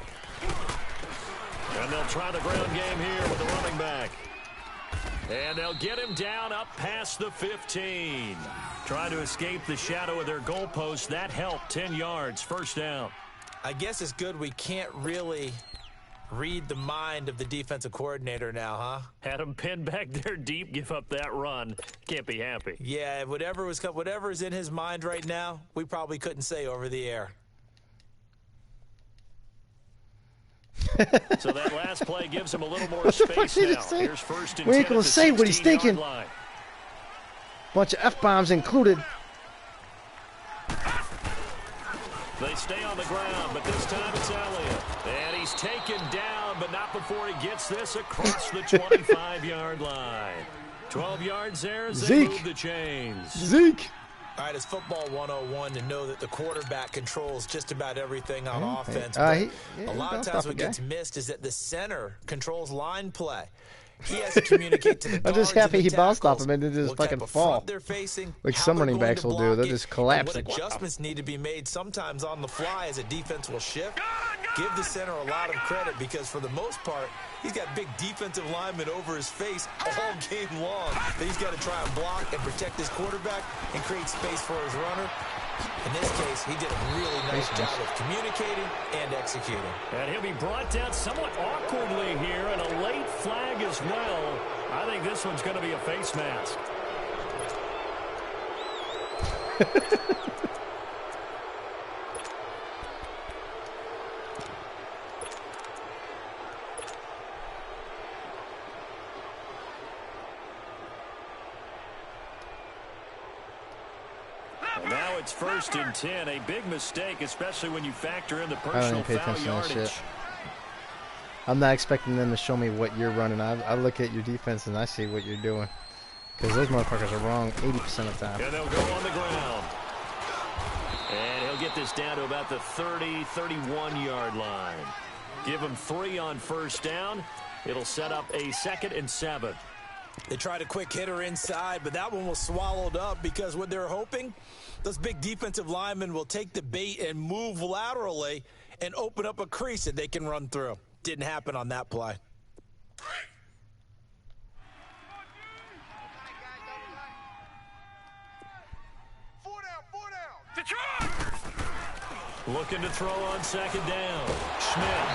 And they'll try the ground game here with the running back. And they'll get him down up past the 15. Try to escape the shadow of their goalpost. That helped. 10 yards, first down. I guess it's good we can't really read the mind of the defensive coordinator now, huh? Had him pinned back there deep, give up that run. Can't be happy. Yeah, whatever is in his mind right now, we probably couldn't say over the air. So that last play gives him a little more space now. Here's first and 10. We ain't gonna say what he's thinking. Bunch of F-bombs included. They stay on the ground, but this time it's Elliott. And he's taken down, but not before he gets this across the 25-yard line. 12 yards there as they move the chains. Zeke. All right, it's football 101 to know that the quarterback controls just about everything on offense. A lot of times what gets missed is that the center controls line play. He has to communicate to the guards. I'm just happy he bounced off him and didn't just what fucking type of fall. front they're facing, Like how some they're running going backs to will do. block They'll it, just collapse. and what adjustments need to be made sometimes on the fly as a defense will shift. Give the center a lot of credit because for the most part, he's got big defensive linemen over his face all game long that he's got to try and block and protect his quarterback and create space for his runner. In this case, he did a really nice job of communicating and executing. And he'll be brought down somewhat awkwardly here, and a late flag as well. I think this one's going to be a face mask. And now it's first and 10. A big mistake, especially when you factor in the personal foul yardage. I'm not expecting them to show me what you're running. I look at your defense and I see what you're doing. Because those motherfuckers are wrong 80% of the time. And they'll go on the ground. And he'll get this down to about the 30, 31-yard line. Give him 3 on first down. It'll set up a 2nd and 7. They tried a quick hitter inside, but that one was swallowed up because what they're hoping, those big defensive linemen will take the bait and move laterally and open up a crease that they can run through. Didn't happen on that play. Four down. Detroit! Looking to throw on second down. Schmidt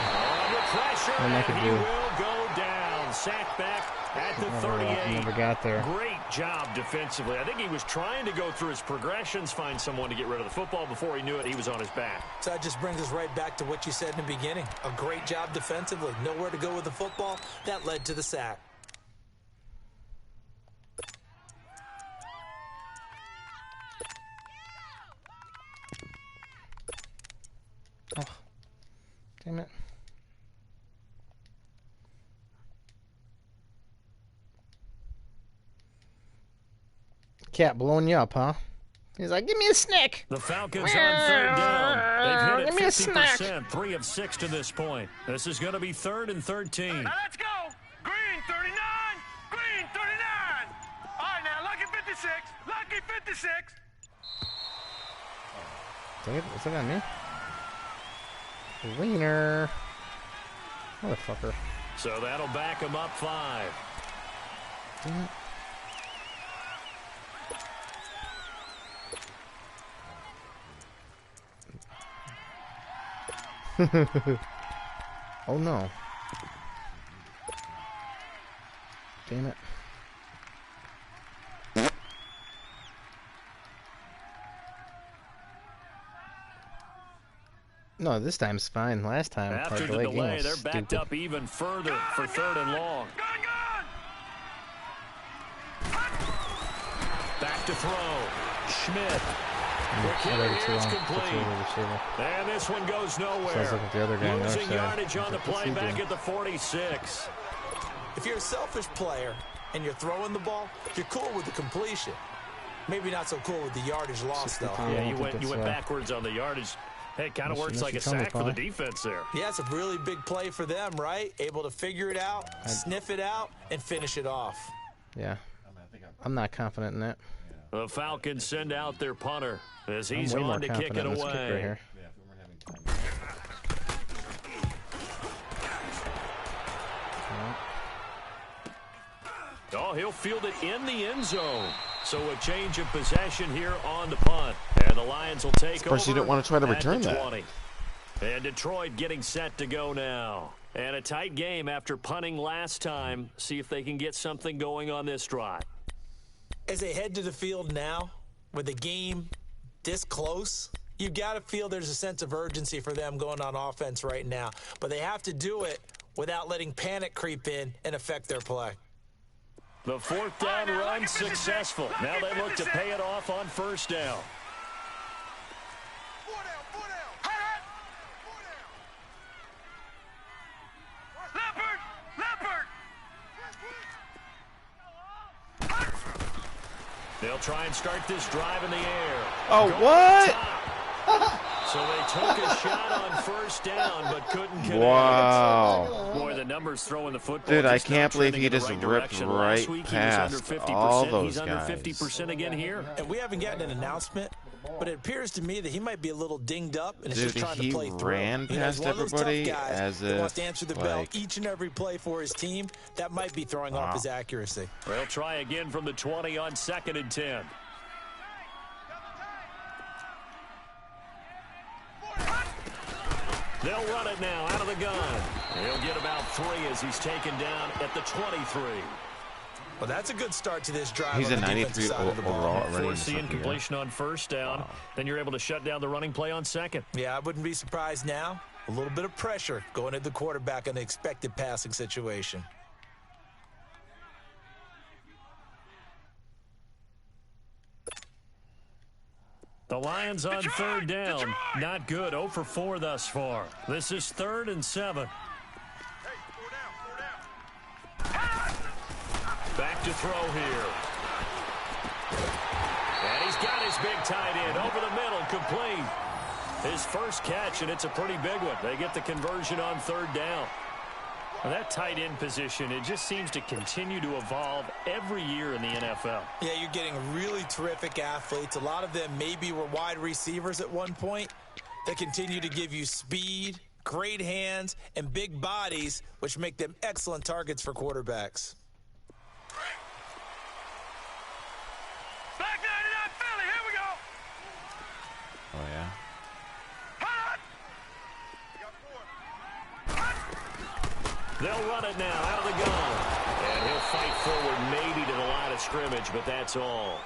under pressure, And he will go down. Sacked back at the 38. Never got there. Great job defensively. I think he was trying to go through his progressions, find someone to get rid of the football. Before he knew it, he was on his back. So that just brings us right back to what you said in the beginning. A great job defensively. Nowhere to go with the football. That led to the sack. Oh, damn it. Cat blowing you up, huh? He's like, give me a snack. The Falcons on third down. They've hit Give me it a snack. 50%, 3 of 6 to this point. This is going to be 3rd and 13. Now let's go. Green 39. Green 39. All right, now, lucky 56. Lucky 56. Dang it, what's that on me? Wiener. Motherfucker. So that'll back him up 5. Damn it. Oh no. Damn it. No, this time's fine. Last time, After the delay, they're backed up even further for 3rd and long. Gun. back to throw. Schmidt. And this one goes nowhere. Like the other guy losing yardage on the play back at the 46. If you're a selfish player and you're throwing the ball, you're cool with the completion. Maybe not so cool with the yardage loss, though. Yeah, you went backwards on the yardage. Hey, it kind of works like a sack for the defense there. Yeah, it's a really big play for them, right? Able to figure it out, sniff it out, and finish it off. Yeah. I'm not confident in that. The Falcons send out their punter as he's on to kick it away. Oh, he'll field it in the end zone. So a change of possession here on the punt. And the Lions will take over. Of course, you don't want to try to return that. 20. And Detroit getting set to go now. And a tight game after punting last time. See if they can get something going on this drive. As they head to the field now, with the game this close, you've got to feel there's a sense of urgency for them going on offense right now. But they have to do it without letting panic creep in and affect their play. The fourth down run successful. Now they look to pay it off on first down. They'll try and start this drive in the air. Oh, what? So they took a shot on first down, but couldn't connect. Wow. Boy, the numbers throwing the football. Dude, I can't believe he just ripped right past all those guys. He's under 50% again here. And we haven't gotten an announcement, but it appears to me that he might be a little dinged up and is just trying to play through. He ran past everybody as if, wants to answer the bell each and every play for his team. That might be throwing off his accuracy. They'll try again from the 20 on 2nd and 10. They'll run it now out of the gun. He'll get about 3 as he's taken down at the 23. Well, that's a good start to this drive. He's a 93 overall already. Force the incompletion on first down. Wow. Then you're able to shut down the running play on second. Yeah, I wouldn't be surprised now. A little bit of pressure going at the quarterback in the expected passing situation. The Lions on third down. Not good. 0 for 4 thus far. This is 3rd and 7. Back to throw here. And he's got his big tight end over the middle, complete. His first catch, and it's a pretty big one. They get the conversion on third down. Well, that tight end position, it just seems to continue to evolve every year in the NFL. Yeah, you're getting really terrific athletes. A lot of them maybe were wide receivers at one point. They continue to give you speed, great hands, and big bodies, which make them excellent targets for quarterbacks. Back 99 Philly, here we go. Oh, yeah. They'll run it now out of the gun. And he'll fight forward maybe to the line of scrimmage, but that's all.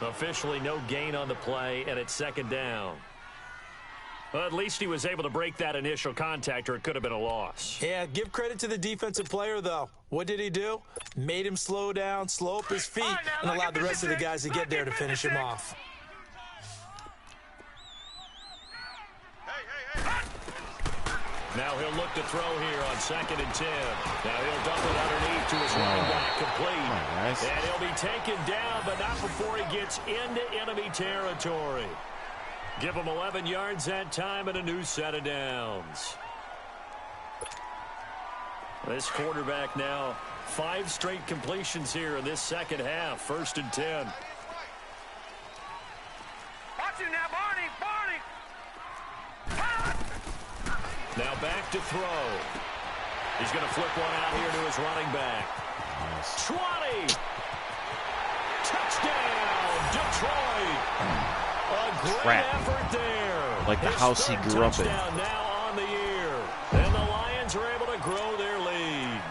Officially no gain on the play, and it's 2nd down. Well, at least he was able to break that initial contact, or it could have been a loss. Yeah, give credit to the defensive player, though. What did he do? Made him slow down, slow up his feet, and allowed the rest of the guys to get there to finish him off. Now he'll look to throw here on 2nd and 10. Now he'll dump it underneath to his running back, complete. Nice. And he'll be taken down, but not before he gets into enemy territory. Give him 11 yards that time and a new set of downs. This quarterback now 5 straight completions here in this second half. 1st and 10. Watch him now, Barney. Now back to throw. He's going to flip one out here to his running back. Nice. 20. Touchdown, Detroit. A great effort there. Like the house he grew up in. Now on the year. And the Lions are able to grow their lead.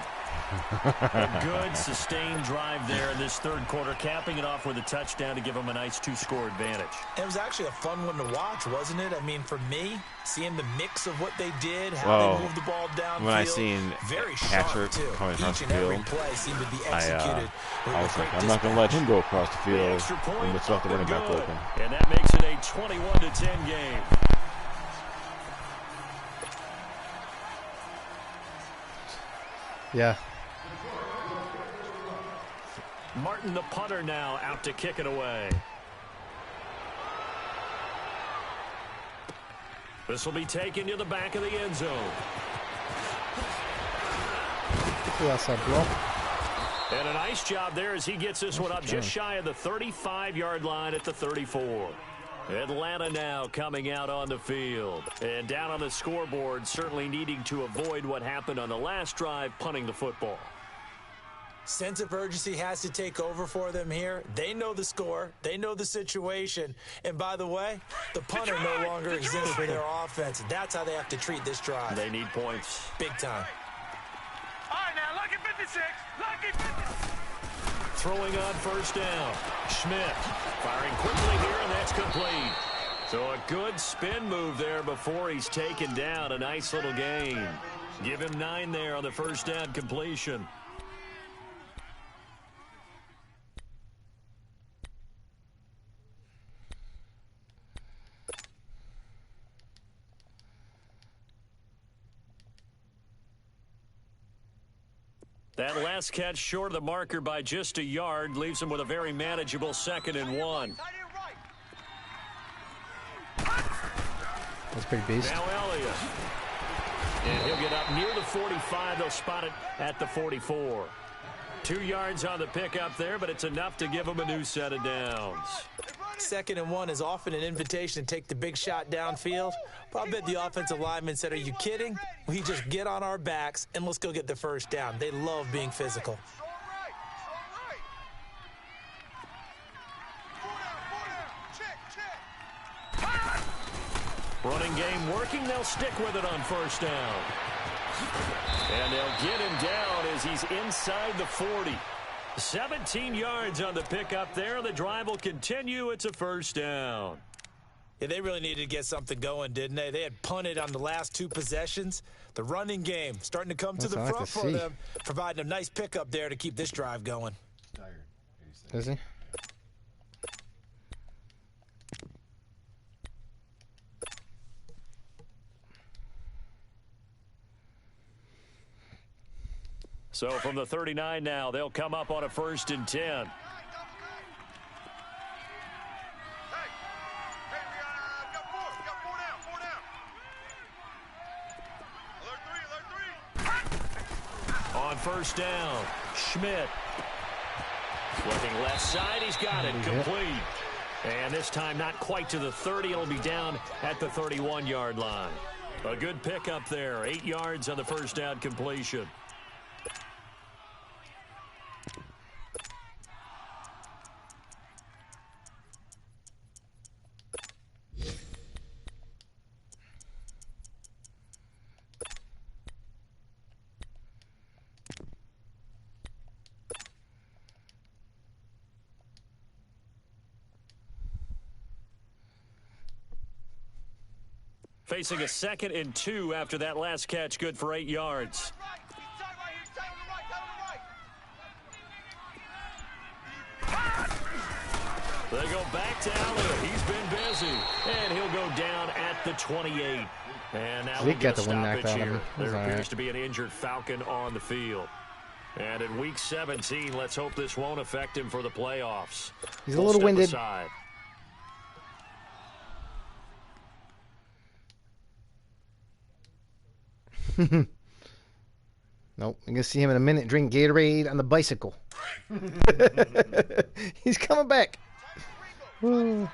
A good, sustained drive there in this third quarter, capping it off with a touchdown to give them a nice 2-score advantage. It was actually a fun one to watch, wasn't it? I mean, for me, seeing the mix of what they did, how they moved the ball downfield. When I seen Patrick coming across the field, I was like, I'm not going to let him go across the field and let's let the running back open. And that makes it a 21-10 game. Yeah. Martin, the punter, now out to kick it away. This will be taken to the back of the end zone. And a nice job there as he gets this one up just shy of the 35-yard line at the 34. Atlanta now coming out on the field. And down on the scoreboard, certainly needing to avoid what happened on the last drive, punting the football. Sense of urgency has to take over for them here. They know the score. They know the situation. And by the way, the punter no longer exists for their offense. That's how they have to treat this drive. They need points. Big time. All right, now, lucky 56. Lucky 56. Throwing on first down. Schmidt firing quickly here, and that's complete. So a good spin move there before he's taken down. A nice little gain. Give him 9 there on the first down completion. That last catch short of the marker by just a yard leaves him with a very manageable 2nd and 1. That's pretty beast. Now Elliott. And he'll get up near the 45. They'll spot it at the 44. 2 yards on the pickup there, but it's enough to give him a new set of downs. 2nd and 1 is often an invitation to take the big shot downfield. But I bet the offensive lineman said, are you kidding? We just get on our backs and let's go get the first down. They love being physical. Running game working. They'll stick with it on first down. And they'll get him down as he's inside the 40. 17 yards on the pickup there. The drive will continue. It's a first down. Yeah, they really needed to get something going, didn't they? They had punted on the last 2 possessions. The running game starting to come to the front for them, providing a nice pickup there to keep this drive going. Is he? So from the 39 now, they'll come up on a 1st and 10. On first down, Schmidt. Looking left side, he's got it, complete. And this time not quite to the 30, it'll be down at the 31-yard line. A good pickup there, 8 yards on the first down completion. Facing a 2nd and 2 after that last catch, good for 8 yards. They go back to Elliott. He's been busy. And he'll go down at the 28. And now we get a stoppage here. There appears to be an injured Falcon on the field. And in Week 17, let's hope this won't affect him for the playoffs. He's a little winded. Aside. Nope. You're going to see him in a minute drink Gatorade on the bicycle. He's coming back. On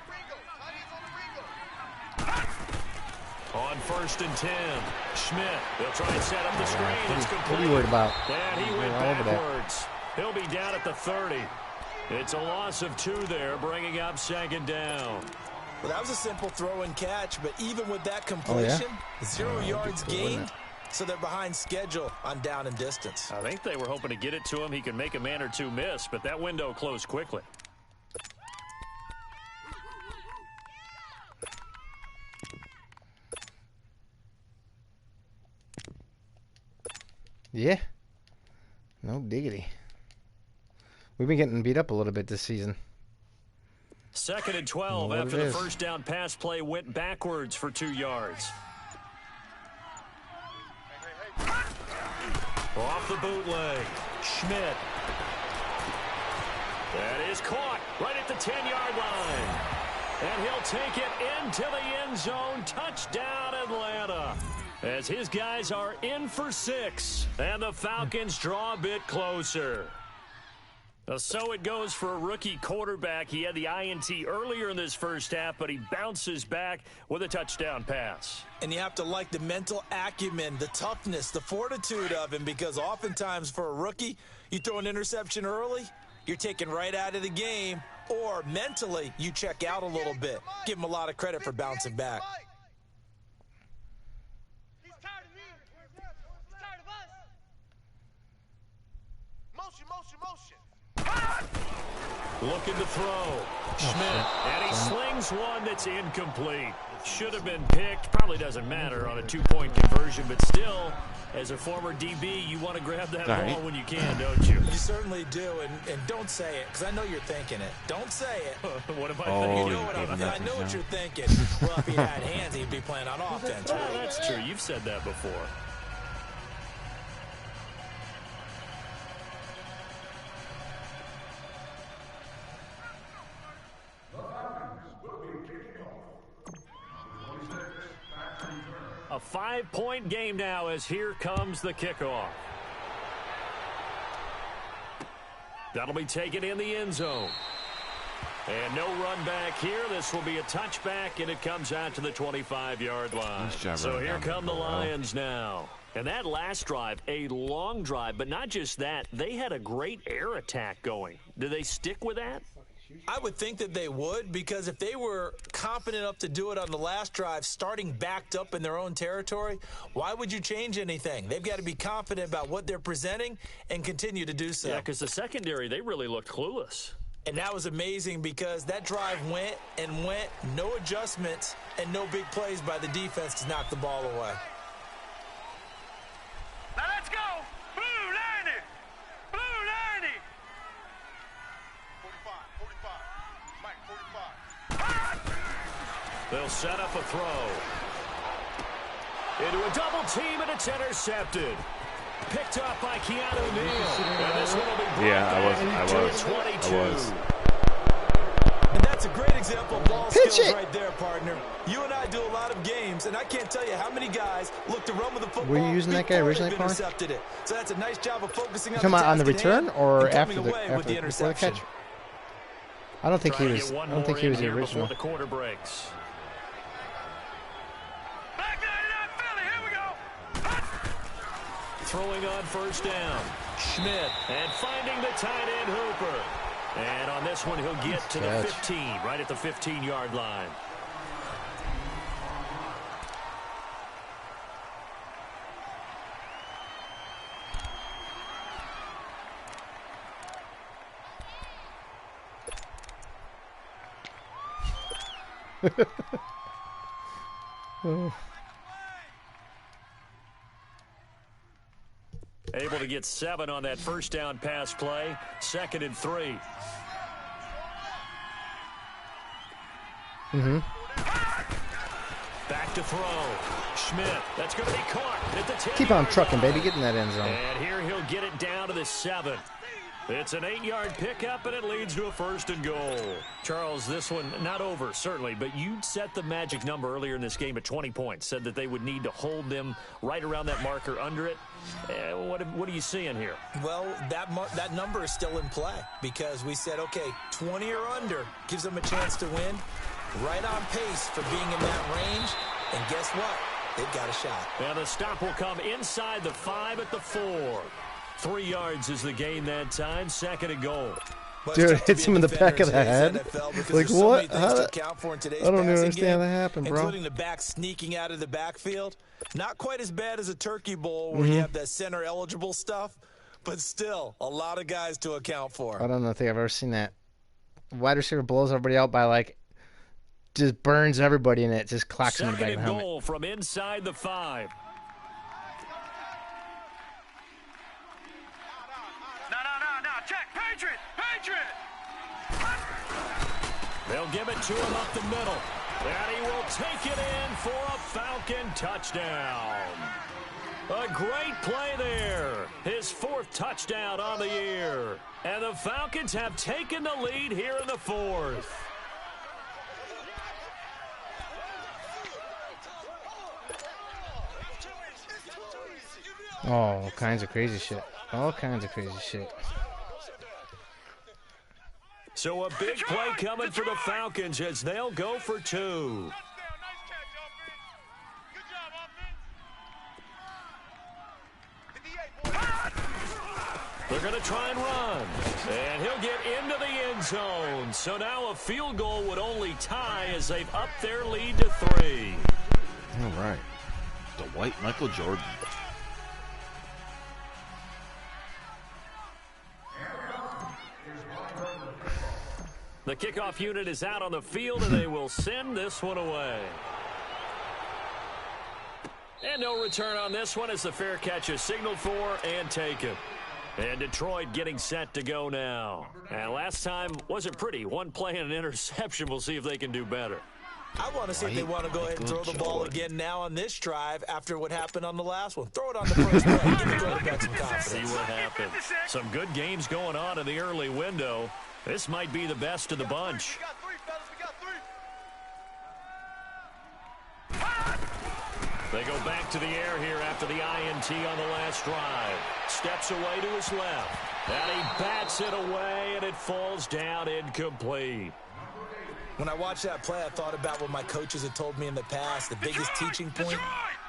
1st and 10, Schmidt. They'll try and set up the screen. It's complete. What are you worried about? And he went backwards. He'll be down at the 30. It's a loss of 2 there, bringing up 2nd down. Well, that was a simple throw and catch, but even with that completion, 0 yards gained, so they're behind schedule on down and distance. I think they were hoping to get it to him. He can make a man or two miss, but that window closed quickly. Yeah. No diggity. We've been getting beat up a little bit this season. 2nd and 12 after the first down pass play went backwards for 2 yards. Off the bootleg. Schmidt. That is caught right at the 10-yard line. And he'll take it into the end zone. Touchdown, Atlanta. As his guys are in for 6. And the Falcons draw a bit closer. So it goes for a rookie quarterback. He had the INT earlier in this first half, but he bounces back with a touchdown pass. And you have to like the mental acumen, the toughness, the fortitude of him, because oftentimes for a rookie, you throw an interception early, you're taken right out of the game, or mentally you check out a little bit. Give him a lot of credit for bouncing back. He's tired of me. He's tired of us. Motion. Looking to throw. Schmidt. And he slings one that's incomplete. Should have been picked. Probably doesn't matter on a 2-point conversion, but still, as a former DB, you want to grab that ball when you can, don't you? You certainly do, and don't say it, because I know you're thinking it. Don't say it. What am I thinking? You know what I know what you're thinking. Well, if he had hands, he'd be playing on offense. Well, that's true. You've said that before. A 5-point game now as here comes the kickoff. That'll be taken in the end zone. And no run back here. This will be a touchback, and it comes out to the 25-yard line. So here come the Lions now. And that last drive, a long drive, but not just that. They had a great air attack going. Do they stick with that? I would think that they would, because if they were confident enough to do it on the last drive, starting backed up in their own territory, why would you change anything? They've got to be confident about what they're presenting and continue to do so. Yeah, because the secondary, they really looked clueless. And that was amazing because that drive went and went, no adjustments and no big plays by the defense to knock the ball away. Now let's go. Blue 90. Blue 90. 45. Mike, 45. They'll set up a throw. Into a double team, and it's intercepted. Picked up by Keanu Neal. And this one will be brought back to 22. And that's a great example of ball skills right there, partner. You and I do a lot of games, and I can't tell you how many guys look to run with the football. Were you using that guy originally, Parr? Intercepted it. So that's a nice job of focusing on the return or after the interception? I don't think he was. I don't think he was the original. The quarter breaks. Throwing on first down. Schmidt and finding the tight end Hooper. And on this one, he'll get to the 15, right at the 15-yard line. Able to get 7 on that first down pass play. 2nd and 3. Back to throw. Schmidt. That's going to be caught at the 10. Keep on trucking, baby. Get in that end zone. And here he'll get it down to the 7. It's an 8-yard pickup, and it leads to a 1st and goal. Charles, this one not over, certainly, but you set the magic number earlier in this game at 20 points, said that they would need to hold them right around that marker under it. What are you seeing here? Well, that number is still in play because we said, okay, 20 or under gives them a chance to win. Right on pace for being in that range, and guess what? They've got a shot. Now the stop will come inside the 5 at the 4. 3 yards is the gain that time. 2nd and goal. Dude, it hits him in the back of the head. Like, what? I don't even understand how that happened, bro. Including the back sneaking out of the backfield. Not quite as bad as a turkey bowl where you have that center eligible stuff, but still a lot of guys to account for. I don't think I've ever seen that. Wide receiver blows everybody out by, like, just burns everybody, and it just clocks him in the back of the helmet. Second and goal from inside the 5. No. Check. Patriot. They'll give it to him up the middle. And he will take it in for a Falcon touchdown. A great play there. His 4th touchdown on the year. And the Falcons have taken the lead here in the 4th. Oh, all kinds of crazy shit. All kinds of crazy shit. So a big play coming for the Falcons as they'll go for 2. They're going to try and run. And he'll get into the end zone. So now a field goal would only tie as they've upped their lead to 3. All right. The white Michael Jordan. The kickoff unit is out on the field, and they will send this one away. And no return on this one as the fair catch is signaled for and taken. And Detroit getting set to go now. And last time wasn't pretty. One play and an interception. We'll see if they can do better. I want to see if they want to go ahead and throw the ball again now on this drive after what happened on the last one. Throw it on the first play. Give the quarterback some confidence. See what happens. Some good games going on in the early window. This might be the best of the bunch. They go back to the air here after the INT on the last drive. Steps away to his left. And he bats it away, and it falls down incomplete. When I watched that play, I thought about what my coaches had told me in the past. The biggest teaching point,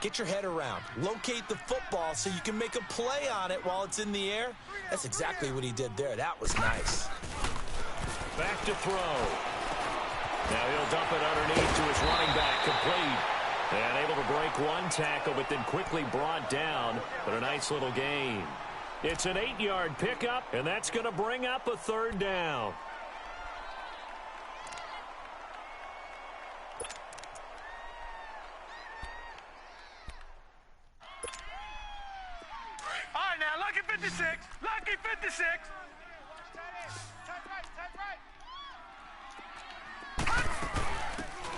get your head around. Locate the football so you can make a play on it while it's in the air. That's exactly what he did there. That was nice. Back to throw. Now he'll dump it underneath to his running back, complete. And able to break one tackle, but then quickly brought down. But a nice little gain. It's an 8-yard pickup, and that's going to bring up a 3rd down. All right, now, lucky 56. Lucky 56.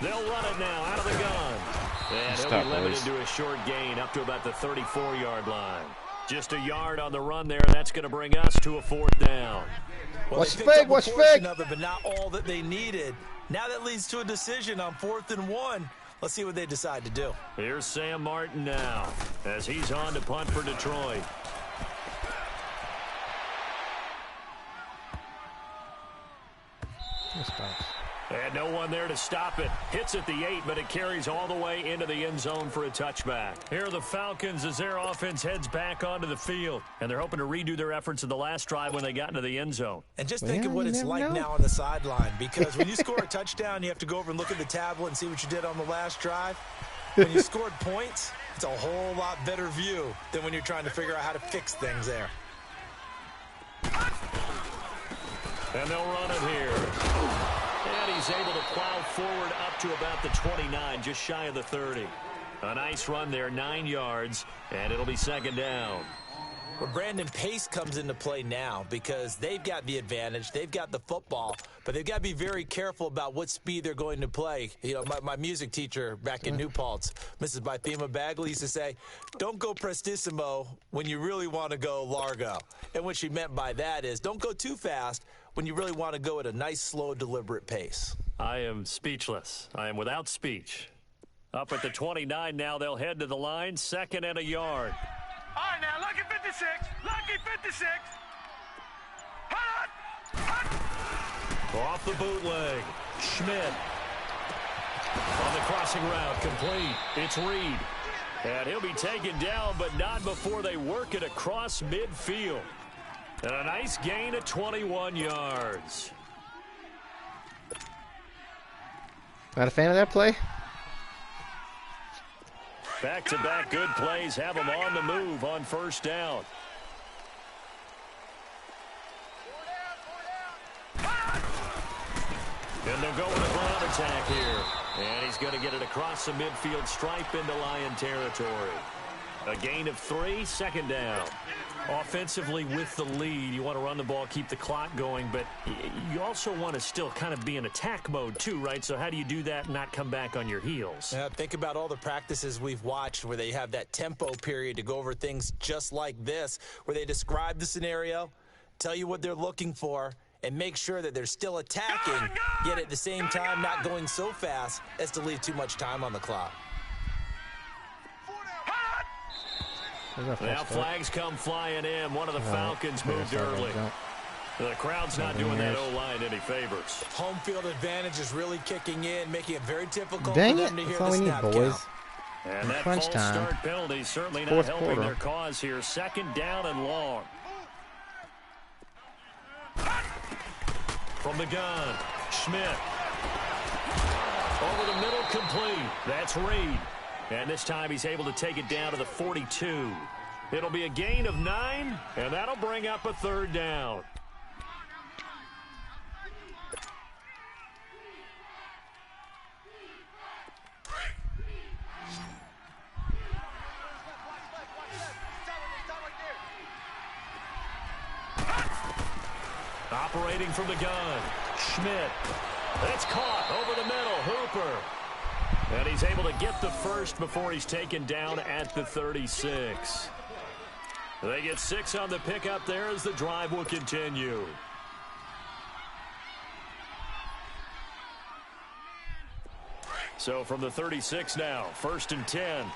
They'll run it now out of the gun. And he'll be limited to a short gain up to about the 34-yard line. Just a yard on the run there. That's going to bring us to a 4th down. Well, watch fake, watch fake. Of it, but not all that they needed. Now that leads to a decision on 4th and 1. Let's see what they decide to do. Here's Sam Martin now as he's on to punt for Detroit. And no one there to stop it. Hits at the 8, but it carries all the way into the end zone for a touchback. Here are the Falcons as their offense heads back onto the field. And they're hoping to redo their efforts in the last drive when they got into the end zone. And just think of what it's like now on the sideline. Because when you score a touchdown, you have to go over and look at the tablet and see what you did on the last drive. When you scored points, it's a whole lot better view than when you're trying to figure out how to fix things there. And they'll run it here. And he's able to plow forward up to about the 29, just shy of the 30. A nice run there, 9 yards, and it'll be 2nd down. Well, Brandon, pace comes into play now because they've got the advantage. They've got the football, but they've got to be very careful about what speed they're going to play. You know, my music teacher back in New Paltz, Mrs. Bythema Bagley, used to say, don't go prestissimo when you really want to go largo. And what she meant by that is don't go too fast when you really want to go at a nice, slow, deliberate pace. I am speechless. I am without speech. Up at the 29 now, they'll head to the line, 2nd and a yard. All right, now, lucky 56. Lucky 56. Hut! Off the bootleg. Schmidt. On the crossing route, complete. It's Reed. And he'll be taken down, but not before they work it across midfield. And a nice gain of 21 yards. Not a fan of that play? Back-to-back good plays have them on the move on first down. And they'll go with a ground attack here. And he's going to get it across the midfield stripe into Lion territory. A gain of 3, second down. Offensively with the lead, you want to run the ball, keep the clock going, but you also want to still kind of be in attack mode too, right? So how do you do that and not come back on your heels? Yeah, think about all the practices we've watched where they have that tempo period to go over things just like this, where they describe the scenario, tell you what they're looking for, and make sure that they're still attacking, yet at the same time not going so fast as to leave too much time on the clock. Now flags come flying in. One of the Falcons moved early. The crowd's not doing that O-line any favors. Home field advantage is really kicking in, making it very difficult Dang for it, them to hear that's all the we need, snap boys. count. And that Crunch false time. start penalty certainly not Fourth helping quarter. their cause here. Second down and long. From the gun, Schmidt. Over the middle, complete. That's Reed. And this time he's able to take it down to the 42. It'll be a gain of 9, and that'll bring up a third down. Operating from the gun, Schmidt. It's caught over the middle, Hooper. And he's able to get the first before he's taken down at the 36. They get 6 on the pickup there as the drive will continue. So from the 36 now, 1st and 10.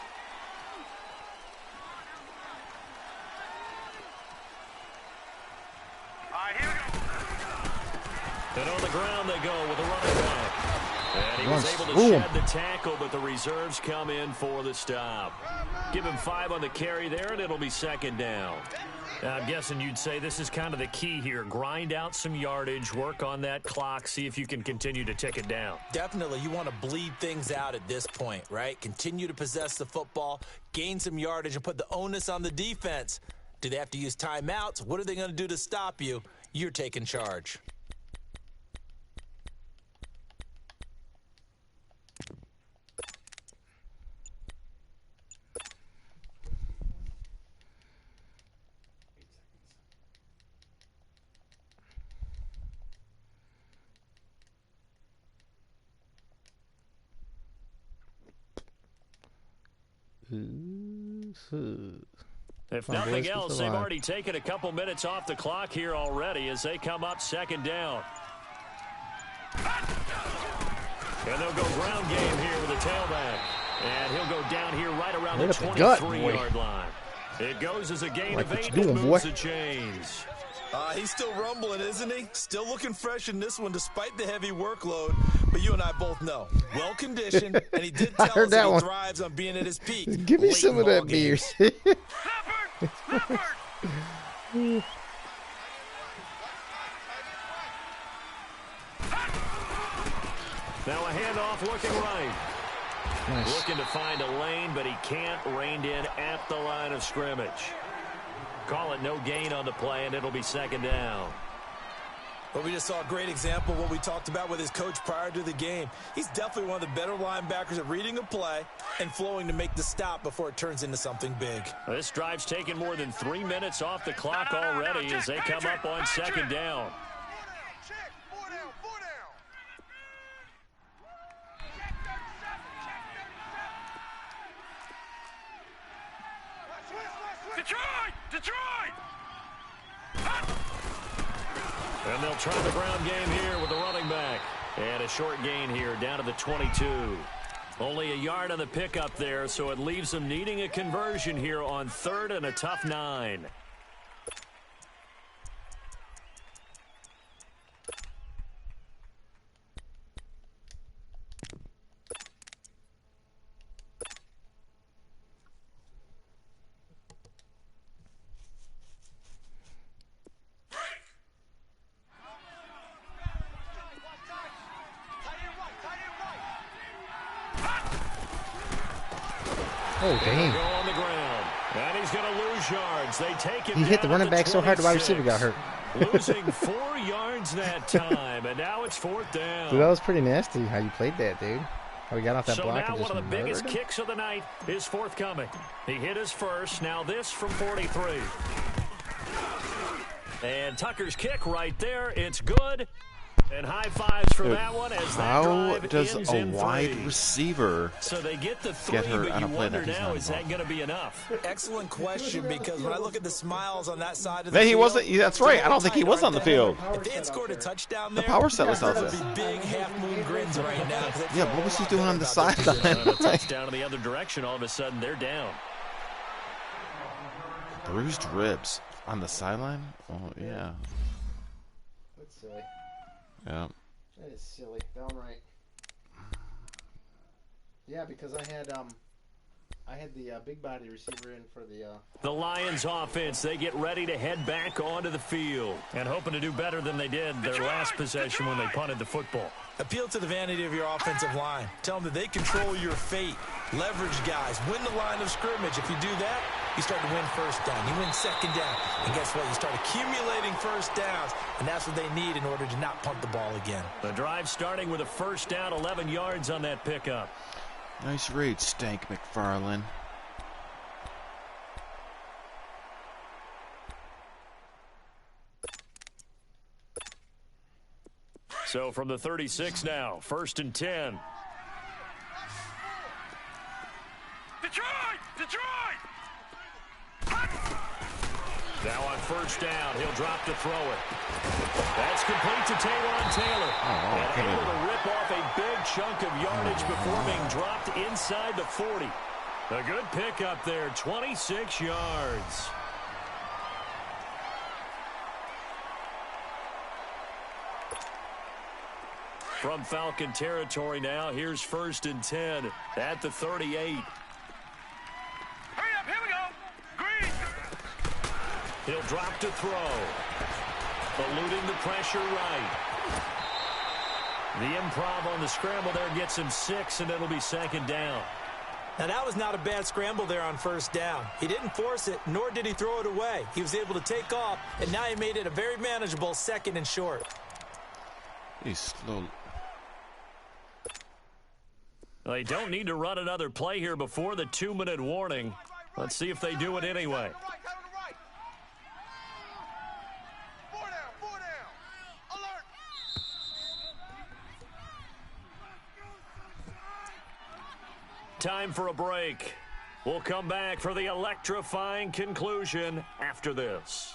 And on the ground they go with a running back. And he was able to shed the tackle, but the reserves come in for the stop. Give him 5 on the carry there, and it'll be second down. Now, I'm guessing you'd say this is kind of the key here. Grind out some yardage, work on that clock, see if you can continue to tick it down. Definitely, you want to bleed things out at this point, right? Continue to possess the football, gain some yardage, and put the onus on the defense. Do they have to use timeouts? What are they going to do to stop you? You're taking charge. If nothing else, they've already taken a couple minutes off the clock here already as they come up second down. And they'll go ground game here with the tailback. And he'll go down here right around the 23-yard line. It goes as a gain of 8 and moves the chains. He's still rumbling, isn't he? Still looking fresh in this one despite the heavy workload. But you and I both know, well-conditioned, and he did tell us that he thrives on being at his peak. Give me some of that beer. Now a handoff looking right. Nice. Looking to find a lane, but he can't. Reined in at the line of scrimmage. Call it no gain on the play, and it'll be second down. But we just saw a great example of what we talked about with his coach prior to the game. He's definitely one of the better linebackers at reading a play and flowing to make the stop before it turns into something big. This drive's taken more than 3 minutes off the clock already as they come up on second down. Detroit! And they'll try the ground game here with the running back. And a short gain here down to the 22. Only a yard on the pickup there, so it leaves them needing a conversion here on 3rd and a tough 9. Oh, dang. Go on the ground. And he's going to lose yards. They take him. He hit the running back so hard the wide receiver got hurt. Losing 4 yards that time, and now it's 4th down. Dude, that was pretty nasty how you played that, dude. How he got off that block now and just one of the biggest him. kicks of the night is forthcoming. He hit his first. Now this from 43. And Tucker's kick right there. It's good. And high fives for that one as that drive does ends a in wide 3. receiver So they get the 3, get hurt but on you a play wonder that he's now, not is that going to be enough? Excellent question, because when I look at the smiles on that side of the he field, wasn't. That's right. I don't think he was on the field. if they had scored a touchdown there, The power set was out there there. would be big half-moon grins right now. Yeah, what was he doing on the sideline? A touchdown in the other direction, all of a sudden they're down. Bruised ribs on the sideline? Oh, yeah. That's silly. Yeah. That is silly. Downright. Yeah, because I had the big body receiver in for the Lions offense, they get ready to head back onto the field and hoping to do better than they did their last possession when they punted the football. Appeal to the vanity of your offensive line. Tell them that they control your fate. Leverage guys. Win the line of scrimmage. If you do that, you start to win first down. You win second down. And guess what? You start accumulating first downs. And that's what they need in order to not punt the ball again. The drive starting with a first down, 11 yards on that pickup. Nice read, Stank McFarlane. So from the 36 now, 1st and 10. Detroit! Now on first down, he'll drop to throw it. That's complete to Taywan Taylor. And able to rip off a big chunk of yardage before being dropped inside the 40. A good pickup there, 26 yards. From Falcon territory now, here's 1st and 10 at the 38. Hurry up, here we go. Green. He'll drop to throw. Eluding the pressure right. The improv on the scramble there gets him 6, and it'll be 2nd down. Now, that was not a bad scramble there on first down. He didn't force it, nor did he throw it away. He was able to take off, and now he made it a very manageable 2nd and short. He's slow. They don't need to run another play here before the 2-minute warning. Let's see if they do it anyway. Four down. Alert. Time for a break. We'll come back for the electrifying conclusion after this.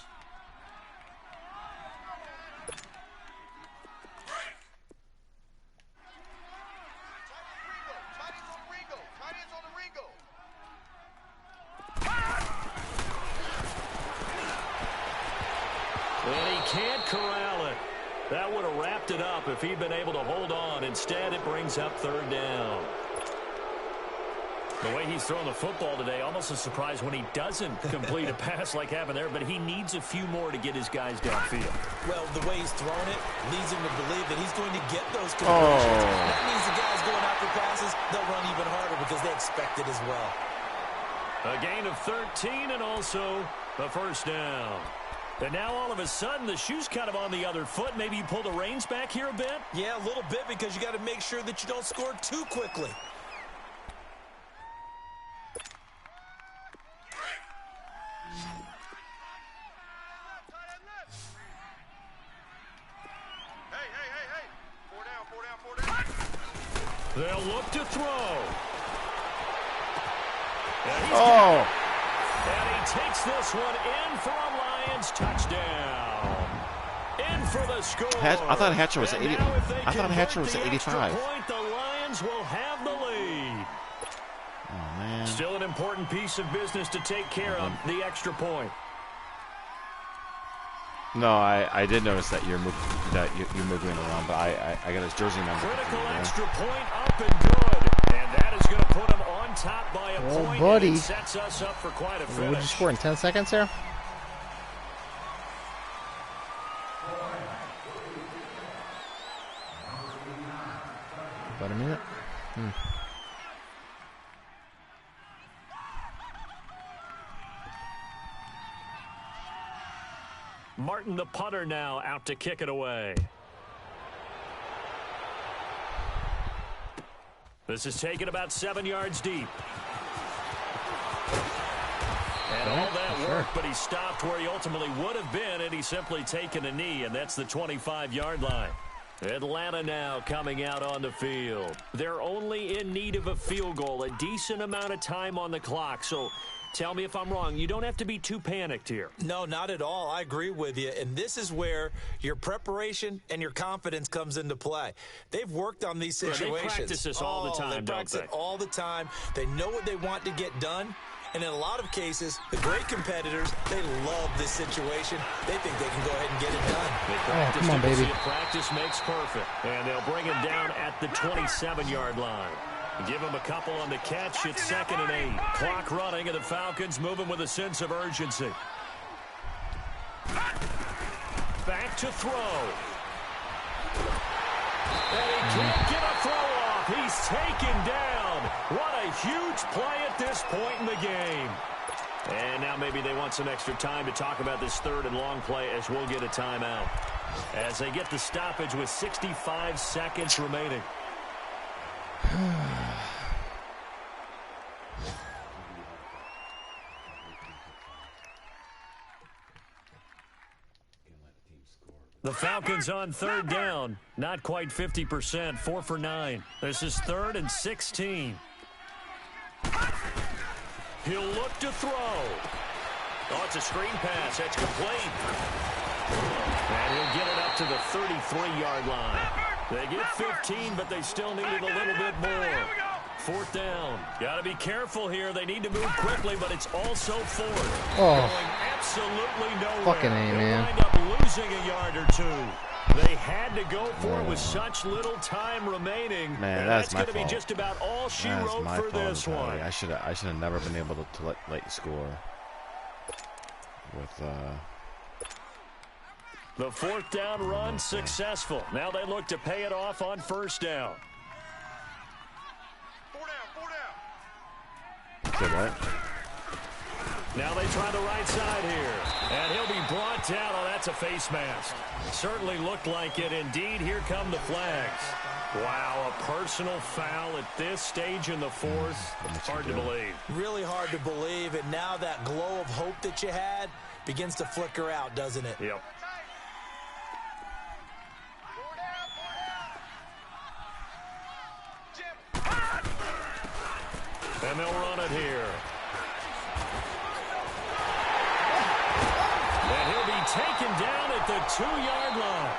And he can't corral it. That would have wrapped it up if he'd been able to hold on. Instead, it brings up 3rd down. The way he's throwing the football today, almost a surprise when he doesn't complete a pass like happened there, but he needs a few more to get his guys downfield. Well, the way he's throwing it leads him to believe that he's going to get those conversions. That means the guys going after passes, they'll run even harder because they expect it as well. A gain of 13 and also the 1st down. And now all of a sudden the shoe's kind of on the other foot. Maybe you pull the reins back here a bit? Yeah, a little bit, because you got to make sure that you don't score too quickly. Hey. Four down. They'll look to throw. And he takes this one in for a Lions touchdown. In for the score. I thought Hatcher was 80. I thought Hatcher was 85. Point, the Lions will have the lead. Oh man. Still an important piece of business to take care of, the extra point. No, I did notice that you're moving around, but I got his jersey number. Critical extra point up and good. And that is going to put him on top by a point. Buddy. And it sets us up for quite a finish. Would you score in 10 seconds there? About a minute. Martin, the punter, now out to kick it away. This is taken about 7 yards deep. And all that work, but he stopped where he ultimately would have been, and he's simply taken a knee, and that's the 25-yard line. Atlanta now coming out on the field. They're only in need of a field goal, a decent amount of time on the clock. So tell me if I'm wrong. You don't have to be too panicked here. No, not at all. I agree with you. And this is where your preparation and your confidence comes into play. They've worked on these situations. They practice this all the time, they practice it all the time. They know what they want to get done. And in a lot of cases, the great competitors, they love this situation. They think they can go ahead and get it done. Come on, baby. Practice makes perfect. And they'll bring him down at the 27-yard line. Give him a couple on the catch. It's 2nd and 8. Clock running, and the Falcons moving with a sense of urgency. Back to throw. And he can't get a throw off. He's taken down. What a huge play at this point in the game. And now maybe they want some extra time to talk about this 3rd and long play as we'll get a timeout. As they get the stoppage with 65 seconds remaining. The Falcons on 3rd down. Not quite 50%. 4 for 9. This is 3rd and 16. He'll look to throw. Oh, it's a screen pass. That's complete. And he'll get it up to the 33-yard line. They get 15, but they still needed a little bit more. 4th down. Got to be careful here. They need to move quickly, but it's also 4th. Oh. Going absolutely nowhere. Fucking A, man. Wind up losing a yard or 2. They had to go for it with such little time remaining. Man, that's my going to be just about all she wrote for this one. I should have never been able to let you score. With the 4th down run successful. Now they look to pay it off on 1st down. 4 down. Good, right? Now they try the right side here. And he'll be brought down. Oh, that's a face mask. Certainly looked like it. Indeed, here come the flags. Wow, a personal foul at this stage in the 4th. Hard to believe. Really hard to believe. And now that glow of hope that you had begins to flicker out, doesn't it? Yep. And they'll run it here. And he'll be taken down at the 2-yard line.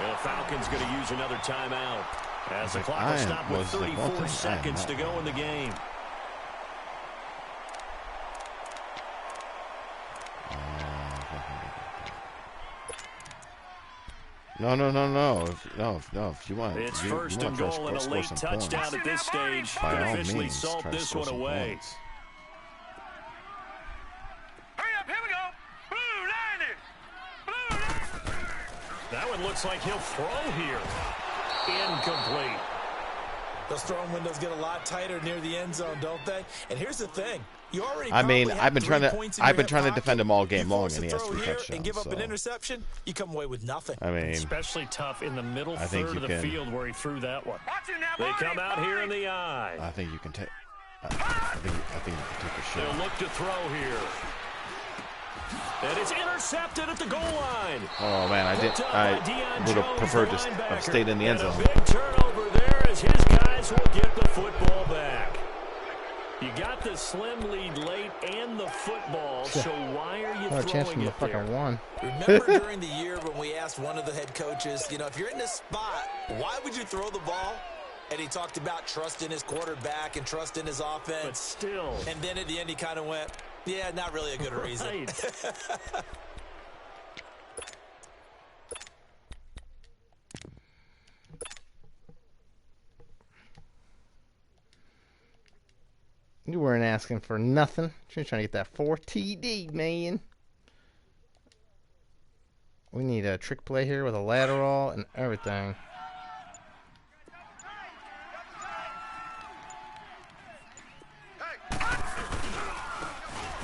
And the Falcons going to use another timeout as the clock will stop with 34 seconds to go in the game. No. If you want, it's you 1st and goal and a late touchdown at this stage. By Could all officially means, salt try to this score one some away. points. Hurry up, here we go. Blue 90. That one looks like he'll throw here. Incomplete. Those throwing windows get a lot tighter near the end zone, don't they? And here's the thing. You already I mean, probably I've been have 3 trying to points in your hip pocket. defend him all game long, You and he has force a 3 throw touchdowns. here and give up an So, interception, you come away with nothing. I mean, Especially tough in the middle I think third you of the can- field where he threw that one. Watch him now, They Barney, come out here in Barney. the eye. I think you can take. I think you can take a They'll shot. look to throw here. And it's intercepted at the goal line. Oh man, I would have preferred to have stayed in the end zone. And a big turnover there as his guys will get the football back. You got the slim lead late and the football, so why are you What a chance from throwing the it there? fucking one. Remember during the year when we asked one of the head coaches, if you're in this spot, why would you throw the ball? And he talked about trust in his quarterback and trust in his offense. But still. And then at the end he kind of went, yeah, not really a good reason. Right. You weren't asking for nothing. You're trying to get that 4 TD, man. We need a trick play here with a lateral and everything.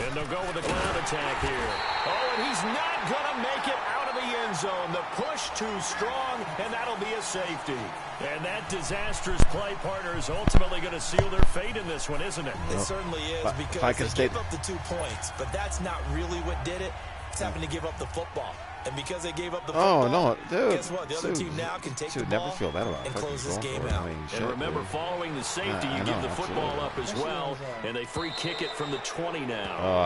And they'll go with a ground attack here. Oh, and he's not going to make it out of the end zone. The push too strong, and that'll be a safety. And that disastrous play partner is ultimately going to seal their fate in this one, isn't it? It certainly is, because they gave up the 2 points, but that's not really what did it. It's happened to give up the football. And because they gave up the football, no, dude, guess what? The other team now can take the ball never feel that about and close this game out. And remember, following the safety, you give the football up as well, and they free kick it from the 20 now. Oh,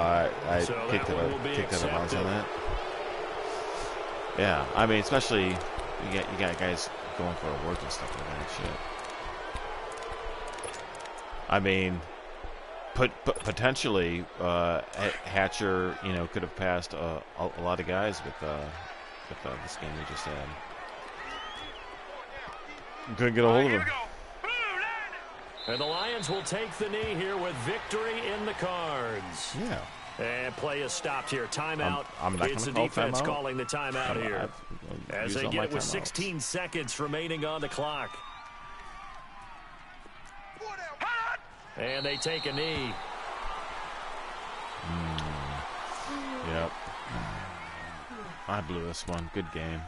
I kicked it out on that. Yeah, I mean, especially you got guys going for awards and stuff like that shit. I mean, potentially Hatcher, could have passed a lot of guys with this game we just had. Couldn't get a hold of him. And the Lions will take the knee here with victory in the cards. Yeah. And play is stopped here. Timeout. I'm not it's the call defense timeout. calling the timeout here. As they get it with 16 seconds remaining on the clock. And they take a knee. Yep. I blew this one. Good game.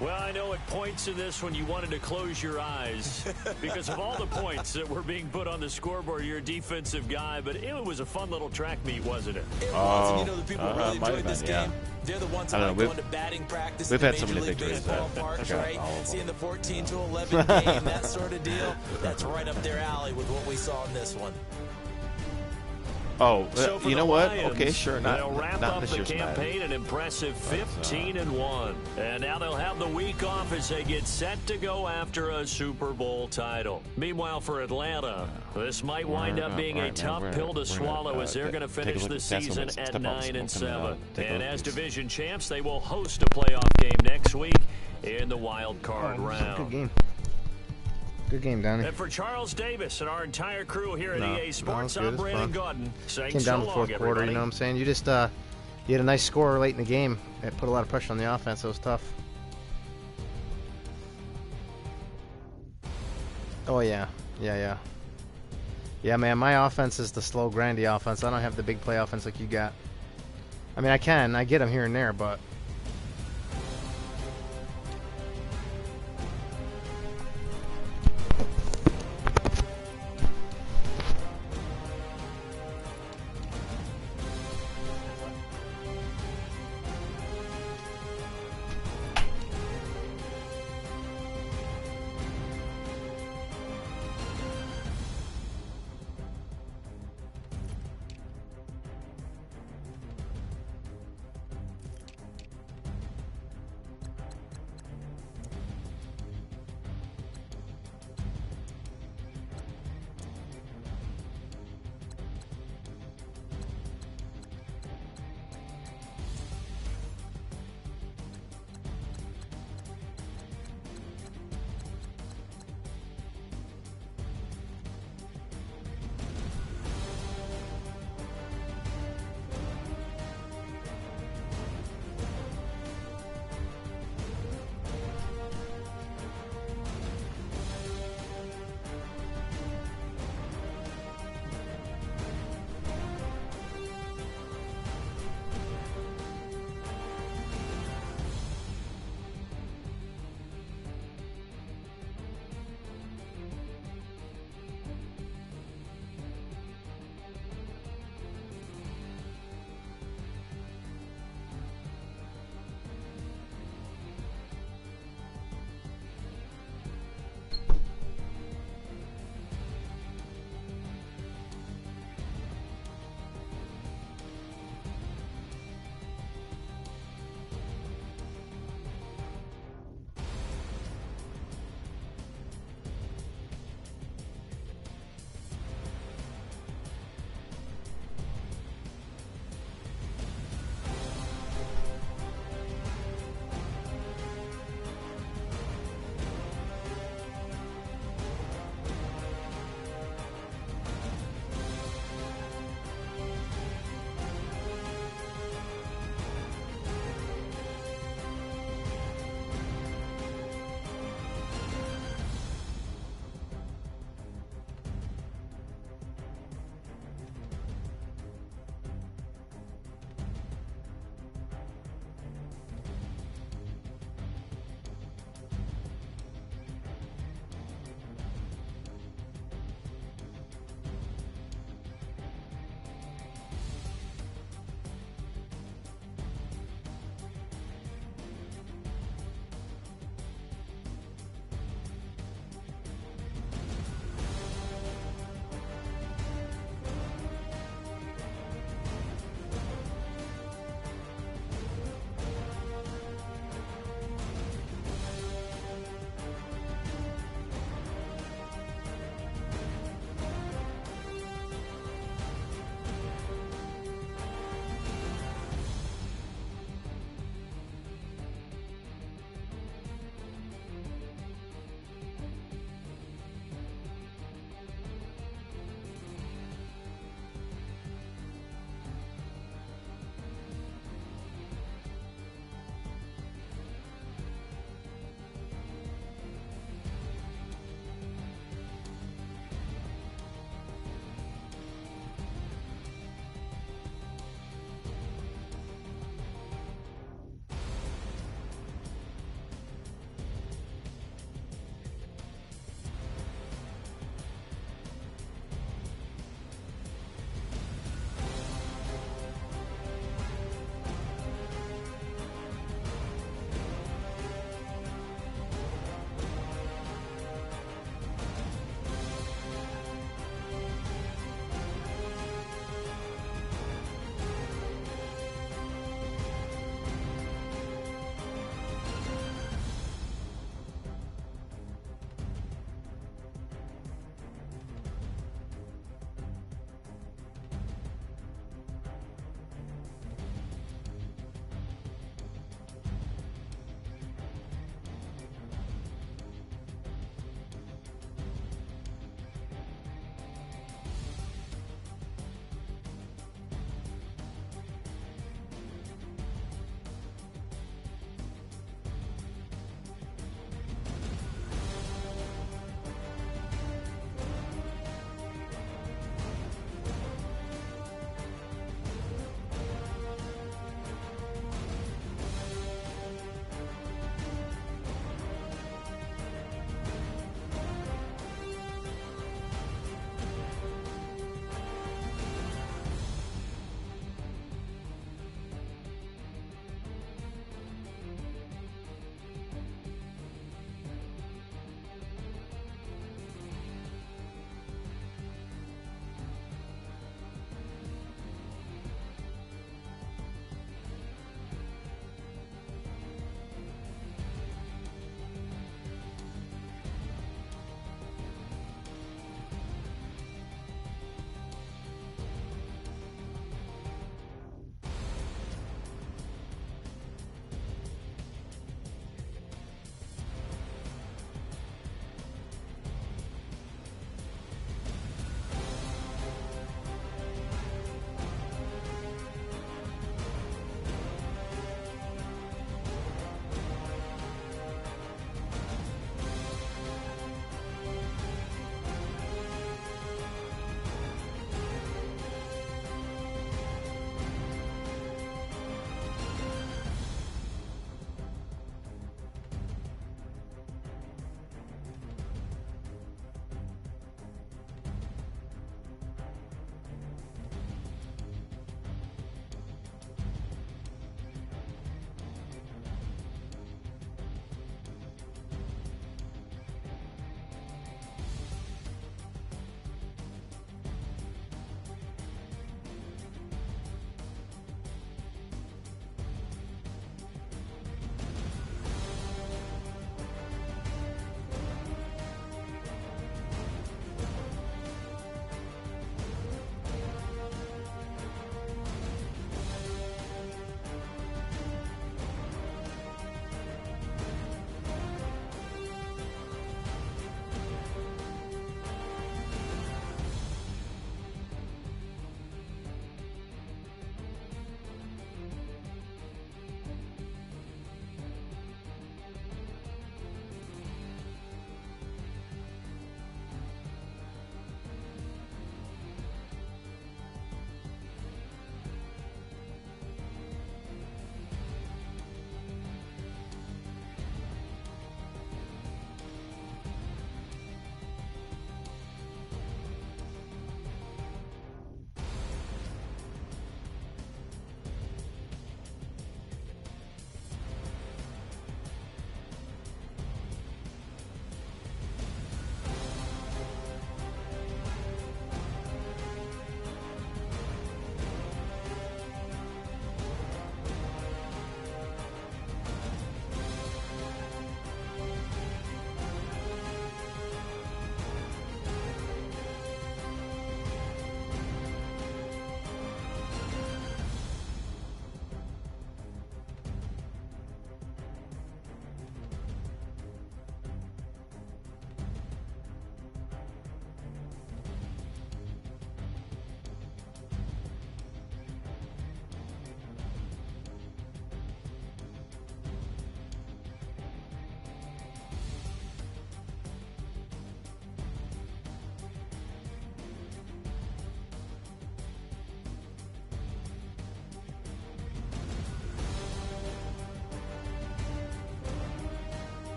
Well, I know at points in this when you wanted to close your eyes because of all the points that were being put on the scoreboard. You're a defensive guy, but it was a fun little track meet, wasn't it? It was, and the people really enjoyed this game. They're the ones that like going to batting practice. We've had so many League victories Baseball parks, right? Seeing the 14-11 game, that sort of deal. That's right up their alley with what we saw in this one. Oh, you know what? Lions, okay, sure. They'll wrap not up this the year's campaign an impressive 15-1. And now they'll have the week off as they get set to go after a Super Bowl title. Meanwhile, for Atlanta, this might wind up being a tough pill to swallow as they're going to finish the season at 9-7. And as division champs, they will host a playoff game next week in the wild card round. Good game. Good game, Donnie. And for Charles Davis and our entire crew here at EA Sports, I'm Brandon Gaudin saying came down so the fourth long, quarter, everybody. you know what I'm saying? You just, you had a nice score late in the game. It put a lot of pressure on the offense. It was tough. Oh, yeah. Yeah, man, my offense is the slow, grindy offense. I don't have the big play offense like you got. I mean, I get them here and there, but